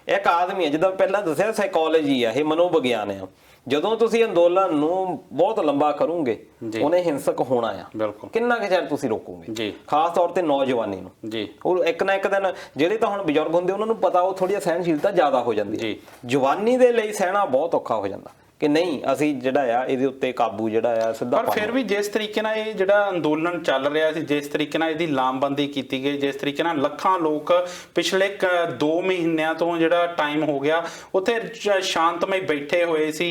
ਇੱਕ ਆਦਮੀ ਹੈ, ਜਿੱਦਾਂ ਪਹਿਲਾਂ ਦੱਸਿਆ ਸਾਈਕੋਲੋਜੀ ਆ, ਇਹ ਮਨੋਵਿਗਿਆਨ ਆ, ਜਦੋਂ ਤੁਸੀਂ ਅੰਦੋਲਨ ਨੂੰ ਬਹੁਤ ਲੰਬਾ ਕਰੋਗੇ ਉਹਨੇ ਹਿੰਸਕ ਹੋਣਾ ਆ, ਕਿੰਨਾ ਕੁ ਚਿਰ ਤੁਸੀਂ ਰੋਕੋਗੇ, ਖਾਸ ਤੌਰ ਤੇ ਨੌਜਵਾਨੀ ਨੂੰ। ਉਹ ਇੱਕ ਨਾ ਇੱਕ ਦਿਨ ਜਿਹੜੇ ਤਾਂ ਹੁਣ ਬਜ਼ੁਰਗ ਹੁੰਦੇ ਉਹਨਾਂ ਨੂੰ ਪਤਾ ਉਹ ਥੋੜੀ ਸਹਿਣਸ਼ੀਲਤਾ ਜ਼ਿਆਦਾ ਹੋ ਜਾਂਦੀ ਹੈ, ਜਵਾਨੀ ਦੇ ਲਈ ਸਹਿਣਾ ਬਹੁਤ ਔਖਾ ਹੋ ਜਾਂਦਾ ਕਿ ਨਹੀਂ ਅਸੀਂ ਜਿਹੜਾ ਆ ਇਹਦੇ ਉੱਤੇ ਕਾਬੂ ਜਿਹੜਾ ਆ ਸਿੱਧਾ। ਪਰ ਫਿਰ ਵੀ ਜਿਸ ਤਰੀਕੇ ਨਾਲ ਇਹ ਜਿਹੜਾ ਅੰਦੋਲਨ ਚੱਲ ਰਿਹਾ ਸੀ, ਜਿਸ ਤਰੀਕੇ ਨਾਲ ਇਹਦੀ ਲਾਮਬੰਦੀ ਕੀਤੀ ਗਈ, ਜਿਸ ਤਰੀਕੇ ਨਾਲ ਲੱਖਾਂ ਲੋਕ ਪਿਛਲੇ 2 ਮਹੀਨਿਆਂ ਤੋਂ ਜਿਹੜਾ ਟਾਈਮ ਹੋ ਗਿਆ ਉੱਥੇ ਸ਼ਾਂਤਮਈ ਬੈਠੇ ਹੋਏ ਸੀ,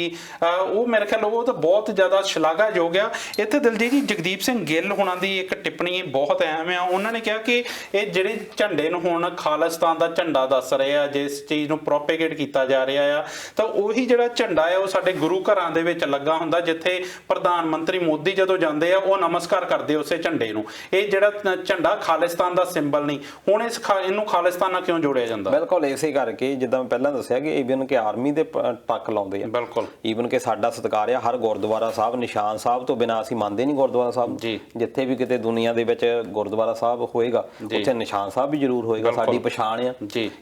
ਉਹ ਮੇਰੇ ਖਿਆਲ ਉਹ ਤਾਂ ਬਹੁਤ ਜ਼ਿਆਦਾ ਸ਼ਲਾਘਾਯੋਗ ਆ। ਇੱਥੇ ਦਿਲਜੀਤ ਜੀ ਜਗਦੀਪ ਸਿੰਘ ਗਿੱਲ ਹੋਣਾ ਦੀ ਇੱਕ ਟਿੱਪਣੀ ਬਹੁਤ ਅਹਿਮ ਆ, ਉਹਨਾਂ ਨੇ ਕਿਹਾ ਕਿ ਇਹ ਜਿਹੜੇ ਝੰਡੇ ਨੂੰ ਹੁਣ ਖਾਲਿਸਤਾਨ ਦਾ ਝੰਡਾ ਦੱਸ ਰਹੇ ਆ, ਜਿਸ ਚੀਜ਼ ਨੂੰ ਪ੍ਰੋਪੇਗੇਟ ਕੀਤਾ ਜਾ ਰਿਹਾ ਆ, ਤਾਂ ਉਹੀ ਜਿਹੜਾ ਝੰਡਾ ਆ ਉਹ ਸਾਡੇ ਗੁਰੂ ਘਰਾਂ ਦੇ ਵਿੱਚ ਲੱਗਾ ਹੁੰਦਾ, ਜਿੱਥੇ ਪ੍ਰਧਾਨ ਮੰਤਰੀ ਮੋਦੀ ਜਦੋਂ ਜਾਂਦੇ ਆ ਉਹ ਨਮਸਕਾਰ ਕਰਦੇ ਉਸੇ ਝੰਡੇ ਨੂੰ। ਇਹ ਜਿਹੜਾ ਝੰਡਾ ਖਾਲਿਸਤਾਨ ਦਾ ਸਿੰਬਲ ਨਹੀਂ, ਹੁਣ ਇਹਨੂੰ ਖਾਲਿਸਤਾਨ ਨਾਲ ਕਿਉਂ ਜੋੜਿਆ ਜਾਂਦਾ? ਬਿਲਕੁਲ ਇਸੇ ਕਰਕੇ ਜਿੱਦਾਂ ਮੈਂ ਪਹਿਲਾਂ ਦੱਸਿਆ ਕਿ ਈਵਨ ਕਿ ਆਰਮੀ ਦੇ ਟੱਕ ਲਾਉਂਦੇ ਆ, ਬਿਲਕੁਲ ਈਵਨ ਕਿ ਸਾਡਾ ਸਤਿਕਾਰ ਆ ਹਰ ਗੁਰਦੁਆਰਾ ਸਾਹਿਬ, ਨਿਸ਼ਾਨ ਸਾਹਿਬ ਤੋਂ ਬਿਨਾਂ ਅਸੀਂ ਮੰਨਦੇ ਨਹੀਂ ਗੁਰਦੁਆਰਾ ਸਾਹਿਬ। ਜਿੱਥੇ ਵੀ ਕਿਤੇ ਦੁਨੀਆ ਦੇ ਵਿੱਚ ਗੁਰਦੁਆਰਾ ਸਾਹਿਬ ਹੋਏਗਾ ਉੱਥੇ ਨਿਸ਼ਾਨ ਸਾਹਿਬ ਵੀ ਜ਼ਰੂਰ ਹੋਏਗਾ, ਸਾਡੀ ਪਛਾਣ ਆ।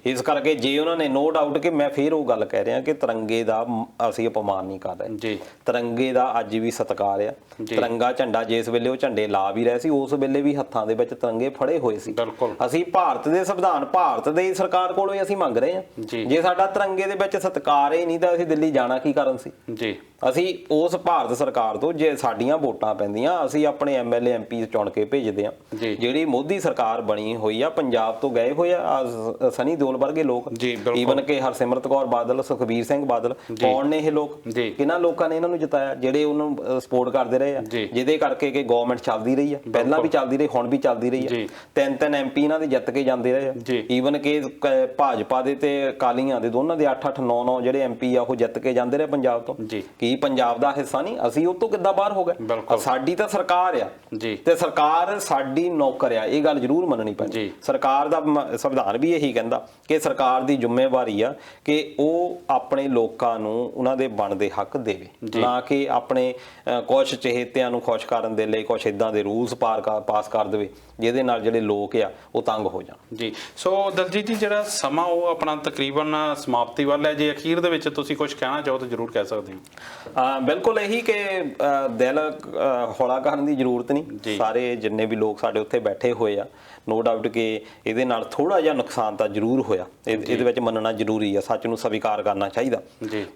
ਇਸ ਕਰਕੇ ਜੇ ਉਹਨਾਂ ਨੇ ਨੋ ਡਾਊਟ ਕਿ ਮੈਂ ਫਿਰ ਉਹ ਗੱਲ ਕਹਿ ਰਿਹਾ ਕਿ ਤਿਰੰਗੇ ਦਾ ਅਸੀਂ ਅਪਮਾਨ ਨਹੀਂ ਕਰ ਰਹੇ, ਤਿਰੰਗੇ ਦਾ ਅੱਜ ਵੀ ਸਤਿਕਾਰ ਆ। ਤਿਰੰਗਾ ਝੰਡਾ ਜਿਸ ਵੇਲੇ ਉਹ ਝੰਡੇ ਲਾ ਵੀ ਰਹੇ ਸੀ ਉਸ ਵੇਲੇ ਵੀ ਹੱਥਾਂ ਦੇ ਵਿੱਚ ਤਿਰੰਗੇ ਫੜੇ ਹੋਏ ਸੀ। ਅਸੀਂ ਭਾਰਤ ਦੇ ਸੰਵਿਧਾਨ ਭਾਰਤ ਦੇ ਸਰਕਾਰ ਕੋਲੋਂ ਹੀ ਅਸੀਂ ਮੰਗ ਰਹੇ ਹਾਂ। ਜੇ ਸਾਡਾ ਤਿਰੰਗੇ ਦੇ ਵਿੱਚ ਸਤਿਕਾਰ ਹੀ ਨਹੀਂ ਤਾਂ ਅਸੀਂ ਦਿੱਲੀ ਜਾਣਾ ਕੀ ਕਾਰਨ ਸੀ? ਅਸੀਂ ਉਸ ਭਾਰਤ ਸਰਕਾਰ ਤੋਂ ਜੇ ਸਾਡੀਆਂ ਵੋਟਾਂ ਪੈਂਦੀਆਂ ਅਸੀਂ ਆਪਣੇ ਐਮਐਲਏ ਐਮਪੀ ਚੁਣ ਕੇ ਭੇਜਦੇ ਆ। ਜਿਹੜੀ ਮੋਦੀ ਸਰਕਾਰ ਬਣੀ ਹੋਈ ਆ ਪੰਜਾਬ ਤੋਂ ਗਏ ਹੋਏ ਆ ਸਨੀ ਦਿਓਲ ਵਰਗੇ ਲੋਕ, ਈਵਨ ਕਿ ਹਰਸਿਮਰਤ ਕੌਰ ਬਾਦਲ, ਸੁਖਬੀਰ ਸਿੰਘ ਬਾਦਲ, ਕੌਣ ਨੇ ਇਹ ਲੋਕ? ਕਿਹਨਾਂ ਲੋਕਾਂ ਨੇ ਇਹਨਾਂ ਨੂੰ ਜਿਤਾਇਆ ਜਿਹੜੇ ਉਹਨੂੰ ਸਪੋਰਟ ਕਰਦੇ ਰਹੇ ਆ, ਜਿਹਦੇ ਕਰਕੇ ਕਿ ਗਵਰਨਮੈਂਟ ਚੱਲਦੀ ਰਹੀ ਆ, ਪਹਿਲਾਂ ਵੀ ਚੱਲਦੀ ਰਹੀ, ਹੁਣ ਵੀ ਚੱਲਦੀ ਰਹੀ ਆ। 3 ਐਮਪੀ ਇਹਨਾਂ ਦੇ ਜਿੱਤ ਕੇ ਜਾਂਦੇ ਰਹੇ ਆ। ਈਵਨ ਕਿ ਭਾਜਪਾ ਦੇ ਤੇ ਅਕਾਲੀਆਂ ਦੇ ਦੋਨਾਂ ਦੇ 8-8 9-9 ਜਿਹੜੇ ਐਮਪੀ ਆ ਉਹ ਜਿੱਤ ਕੇ ਜਾਂਦੇ ਰਹੇ ਪੰਜਾਬ ਤੋਂ। ਕੀ ਪੰਜਾਬ ਦਾ ਹਿੱਸਾ ਨਹੀਂ? ਅਸੀਂ ਉਹ ਤੋਂ ਕਿੱਦਾਂ ਬਾਹਰ ਹੋ ਗਏ? ਸਾਡੀ ਤਾਂ ਸਰਕਾਰ ਆ ਜੀ, ਤੇ ਸਰਕਾਰ ਸਾਡੀ ਨੌਕਰ ਆ, ਇਹ ਗੱਲ ਜ਼ਰੂਰ ਮੰਨਣੀ ਪੈਂਦੀ। ਸਰਕਾਰ ਦਾ ਸੰਵਿਧਾਨ ਵੀ ਇਹੀ ਕਹਿੰਦਾ ਕਿ ਸਰਕਾਰ ਦੀ ਜ਼ਿੰਮੇਵਾਰੀ ਆ ਕਿ ਉਹ ਆਪਣੇ ਲੋਕਾਂ ਨੂੰ ਉਹਨਾਂ ਦੇ ਬਣਦੇ ਹੱਕ ਦੇਵੇ, ਨਾ ਕਿ ਆਪਣੇ ਕੁਝ ਚਹੇਤਿਆਂ ਨੂੰ ਖੁਸ਼ ਕਰਨ ਦੇ ਲਈ ਕੁਝ ਇਦਾਂ ਦੇ ਰੂਲਸ ਪਾਸ ਕਰ ਦੇਵੇ ਜਿਹਦੇ ਨਾਲ ਜਿਹੜੇ ਲੋਕ ਆ ਉਹ ਤੰਗ ਹੋ ਜਾਣ। ਜੀ, ਸੋ ਦਲਜੀਤ ਜੀ ਜਿਹੜਾ ਸਮਾਂ ਉਹ ਆਪਣਾ ਤਕਰੀਬਨ ਸਮਾਪਤੀ ਵੱਲ ਹੈ, ਜੇ ਅਖੀਰ ਦੇ ਵਿੱਚ ਤੁਸੀਂ ਕੁਝ ਕਹਿਣਾ ਚਾਹੋ ਤਾਂ ਜ਼ਰੂਰ ਕਹਿ ਸਕਦੇ ਹੋ। ਬਿਲਕੁਲ ਇਹੀ ਕਿ ਦਿਲ ਹੌਲਾ ਕਰਨ ਦੀ ਜ਼ਰੂਰਤ ਨਹੀਂ। ਸਾਰੇ ਜਿੰਨੇ ਵੀ ਲੋਕ ਸਾਡੇ ਉੱਥੇ ਬੈਠੇ ਹੋਏ ਆ, ਨੋ ਡਾਊਟ ਕਿ ਇਹਦੇ ਨਾਲ ਥੋੜਾ ਜਿਹਾ ਨੁਕਸਾਨ ਤਾਂ ਜ਼ਰੂਰ ਹੋਇਆ, ਇਹਦੇ ਵਿੱਚ ਮੰਨਣਾ ਜ਼ਰੂਰੀ ਆ, ਸੱਚ ਨੂੰ ਸਵੀਕਾਰ ਕਰਨਾ ਚਾਹੀਦਾ।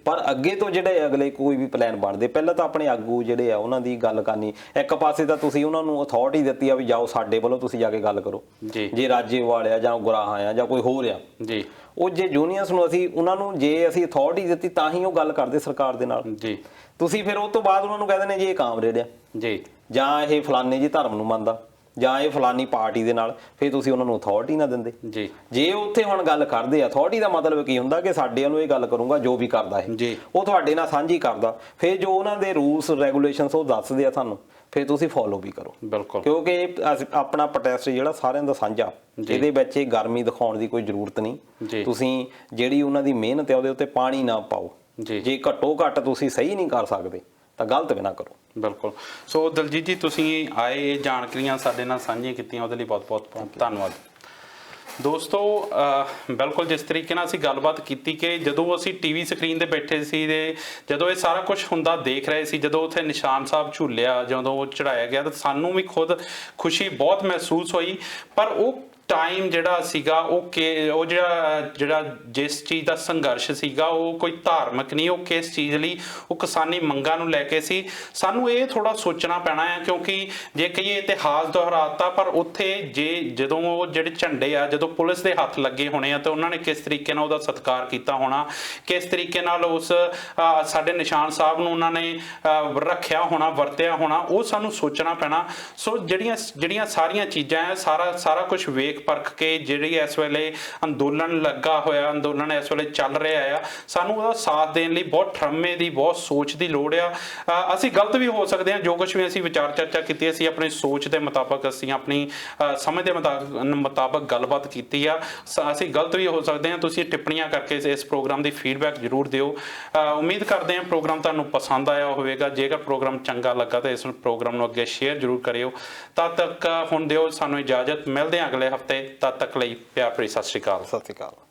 ਪਰ ਅੱਗੇ ਤੋਂ ਜਿਹੜੇ ਅਗਲੇ ਕੋਈ ਵੀ ਪਲਾਨ ਬਣਦੇ, ਪਹਿਲਾਂ ਤਾਂ ਆਪਣੇ ਆਗੂ ਜਿਹੜੇ ਆ ਉਹਨਾਂ ਦੀ ਗੱਲ ਕਰਨੀ। ਇੱਕ ਪਾਸੇ ਤਾਂ ਤੁਸੀਂ ਉਹਨਾਂ ਨੂੰ ਅਥਾਰਟੀ ਦਿੱਤੀ ਆ ਵੀ ਜਾਓ ਸਾਡੇ ਵੱਲੋਂ ਤੁਸੀਂ ਜਾ ਕੇ ਗੱਲ ਕਰੋ, ਜੇ ਰਾਜੇਵਾਲ ਆ ਜਾਂ ਗੁਰਾਹਾਂ ਆ ਜਾਂ ਕੋਈ ਹੋਰ ਆ ਜੀ, ਉਹ ਜੇ ਜੂਨੀਅਰਸ ਨੂੰ ਅਸੀਂ ਉਹਨਾਂ ਨੂੰ ਜੇ ਅਸੀਂ ਅਥਾਰਟੀ ਦਿੱਤੀ ਤਾਂ ਹੀ ਉਹ ਗੱਲ ਕਰਦੇ ਸਰਕਾਰ ਦੇ ਨਾਲ ਜੀ। ਤੁਸੀਂ ਫਿਰ ਉਹ ਤੋਂ ਬਾਅਦ ਉਹਨਾਂ ਨੂੰ ਕਹਿੰਦੇ ਨੇ ਜੀ ਇਹ ਕਾਮਰੇਡ ਆ ਜੀ, ਜਾਂ ਇਹ ਫਲਾਨੇ ਜੀ ਧਰਮ ਨੂੰ ਮੰਨਦਾ, ਜਾਂ ਇਹ ਫਲਾਨੀ ਪਾਰਟੀ ਦੇ ਨਾਲ, ਫਿਰ ਤੁਸੀਂ ਉਹਨਾਂ ਨੂੰ ਅਥਾਰਟੀ ਨਾ ਦਿੰਦੇ ਜੀ। ਜੇ ਉੱਥੇ ਹੁਣ ਗੱਲ ਕਰਦੇ ਆ, ਅਥਾਰਟੀ ਦਾ ਮਤਲਬ ਕੀ ਹੁੰਦਾ ਕਿ ਸਾਡੇ ਵੱਲੋਂ ਇਹ ਗੱਲ ਕਰੂੰਗਾ, ਜੋ ਵੀ ਕਰਦਾ ਹੈ ਉਹ ਤੁਹਾਡੇ ਨਾਲ ਸਾਂਝੀ ਕਰਦਾ, ਫਿਰ ਜੋ ਉਹਨਾਂ ਦੇ ਰੂਲਸ ਰੈਗੂਲੇਸ਼ਨਸ ਉਹ ਦੱਸਦੇ ਆ ਸਾਨੂੰ, ਫਿਰ ਤੁਸੀਂ ਫੋਲੋ ਵੀ ਕਰੋ। ਬਿਲਕੁਲ, ਕਿਉਂਕਿ ਆਪਣਾ ਪ੍ਰੋਟੈਸਟ ਜਿਹੜਾ ਸਾਰਿਆਂ ਦਾ ਸਾਂਝਾ, ਇਹਦੇ ਵਿੱਚ ਇਹ ਗਰਮੀ ਦਿਖਾਉਣ ਦੀ ਕੋਈ ਜ਼ਰੂਰਤ ਨਹੀਂ। ਤੁਸੀਂ ਜਿਹੜੀ ਉਹਨਾਂ ਦੀ ਮਿਹਨਤ ਹੈ ਉਹਦੇ ਉੱਤੇ ਪਾਣੀ ਨਾ ਪਾਓ। ਜੇ ਘੱਟੋ ਘੱਟ ਤੁਸੀਂ ਸਹੀ ਨਹੀਂ ਕਰ ਸਕਦੇ ਤਾਂ ਗਲਤ ਵੀ ਨਾ ਕਰੋ। ਬਿਲਕੁਲ। ਸੋ ਦਲਜੀਤ ਜੀ ਤੁਸੀਂ ਆਏ, ਇਹ ਜਾਣਕਾਰੀਆਂ ਸਾਡੇ ਨਾਲ ਸਾਂਝੀਆਂ ਕੀਤੀਆਂ, ਉਹਦੇ ਲਈ ਬਹੁਤ ਬਹੁਤ ਧੰਨਵਾਦ। ਦੋਸਤੋ ਬਿਲਕੁਲ ਜਿਸ ਤਰੀਕੇ ਨਾਲ ਅਸੀਂ ਗੱਲਬਾਤ ਕੀਤੀ ਕਿ ਜਦੋਂ ਅਸੀਂ ਟੀਵੀ ਸਕਰੀਨ ਤੇ ਬੈਠੇ ਸੀ ਤੇ ਜਦੋਂ ਇਹ ਸਾਰਾ ਕੁਝ ਹੁੰਦਾ ਦੇਖ ਰਹੇ ਸੀ, ਜਦੋਂ ਉੱਥੇ ਨਿਸ਼ਾਨ ਸਾਹਿਬ ਝੂਲਿਆ, ਜਦੋਂ ਉਹ ਚੜਾਇਆ ਗਿਆ, ਤਾਂ ਸਾਨੂੰ ਵੀ ਖੁਦ ਖੁਸ਼ੀ ਬਹੁਤ ਮਹਿਸੂਸ ਹੋਈ। ਪਰ ਉਹ ਟਾਈਮ ਜਿਹੜਾ ਸੀਗਾ ਉਹ ਜਿਹੜਾ ਜਿਸ ਚੀਜ਼ ਦਾ ਸੰਘਰਸ਼ ਸੀਗਾ ਉਹ ਕੋਈ ਧਾਰਮਿਕ ਨਹੀਂ, ਉਹ ਕਿਸ ਚੀਜ਼ ਲਈ, ਉਹ ਕਿਸਾਨੀ ਮੰਗਾਂ ਨੂੰ ਲੈ ਕੇ ਸੀ। ਸਾਨੂੰ ਇਹ ਥੋੜਾ ਸੋਚਣਾ ਪੈਣਾ ਹੈ, ਕਿਉਂਕਿ ਜੇ ਕਹੀਏ ਇਤਿਹਾਸ ਦੁਹਰਾਤਾ, ਪਰ ਉੱਥੇ ਜਦੋਂ ਉਹ ਜਿਹੜੇ ਝੰਡੇ ਆ ਜਦੋਂ ਪੁਲਿਸ ਦੇ ਹੱਥ ਲੱਗੇ ਹੋਣੇ ਆ ਤਾਂ ਉਹਨਾਂ ਨੇ ਕਿਸ ਤਰੀਕੇ ਨਾਲ ਉਹਦਾ ਸਤਿਕਾਰ ਕੀਤਾ ਹੋਣਾ, ਕਿਸ ਤਰੀਕੇ ਨਾਲ ਉਸ ਸਾਡੇ ਨਿਸ਼ਾਨ ਸਾਹਿਬ ਨੂੰ ਉਹਨਾਂ ਨੇ ਰੱਖਿਆ ਹੋਣਾ, ਵਰਤਿਆ ਹੋਣਾ, ਉਹ ਸਾਨੂੰ ਸੋਚਣਾ ਪੈਣਾ। ਸੋ ਜਿਹੜੀਆਂ ਸਾਰੀਆਂ ਚੀਜ਼ਾਂ ਹੈ, ਸਾਰਾ ਕੁਝ ਵੇਖ ਪਰਖ ਕੇ ਜਿਹੜੀ ਇਸ ਵੇਲੇ ਅੰਦੋਲਨ ਲੱਗਾ ਹੋਇਆ, ਅੰਦੋਲਨ ਇਸ ਵੇਲੇ ਚੱਲ ਰਿਹਾ ਆ, ਸਾਨੂੰ ਉਹਦਾ ਸਾਥ ਦੇਣ ਲਈ ਬਹੁਤ ਠਰਮੇ ਦੀ, ਬਹੁਤ ਸੋਚ ਦੀ ਲੋੜ ਆ। ਅਸੀਂ ਗਲਤ ਵੀ ਹੋ ਸਕਦੇ ਹਾਂ, ਜੋ ਕੁਝ ਵੀ ਅਸੀਂ ਵਿਚਾਰ ਚਰਚਾ ਕੀਤੀ, ਅਸੀਂ ਆਪਣੀ ਸੋਚ ਦੇ ਮੁਤਾਬਕ, ਅਸੀਂ ਆਪਣੀ ਸਮਝ ਦੇ ਮੁਤਾਬਕ ਗੱਲਬਾਤ ਕੀਤੀ ਆ, ਅਸੀਂ ਗਲਤ ਵੀ ਹੋ ਸਕਦੇ ਹਾਂ। ਤੁਸੀਂ ਟਿੱਪਣੀਆਂ ਕਰਕੇ ਇਸ ਪ੍ਰੋਗਰਾਮ ਦੀ ਫੀਡਬੈਕ ਜ਼ਰੂਰ ਦਿਓ। ਉਮੀਦ ਕਰਦੇ ਹਾਂ ਪ੍ਰੋਗਰਾਮ ਤੁਹਾਨੂੰ ਪਸੰਦ ਆਇਆ ਹੋਵੇਗਾ। ਜੇਕਰ ਪ੍ਰੋਗਰਾਮ ਚੰਗਾ ਲੱਗਾ ਤਾਂ ਇਸ ਪ੍ਰੋਗਰਾਮ ਨੂੰ ਅੱਗੇ ਸ਼ੇਅਰ ਜ਼ਰੂਰ ਕਰਿਓ। ਤਦ ਤੱਕ ਹੁਣ ਦਿਓ ਸਾਨੂੰ ਇਜਾਜ਼ਤ, ਮਿਲਦੇ ਹਾਂ ਅਗਲੇ ਹਫ਼ਤੇ। ਤਦ ਤੱਕ ਲਈ ਪਿਆਰ ਭਰੀ ਸਤਿ ਸ਼੍ਰੀ ਅਕਾਲ। ਸਤਿ ਸ਼੍ਰੀ ਅਕਾਲ।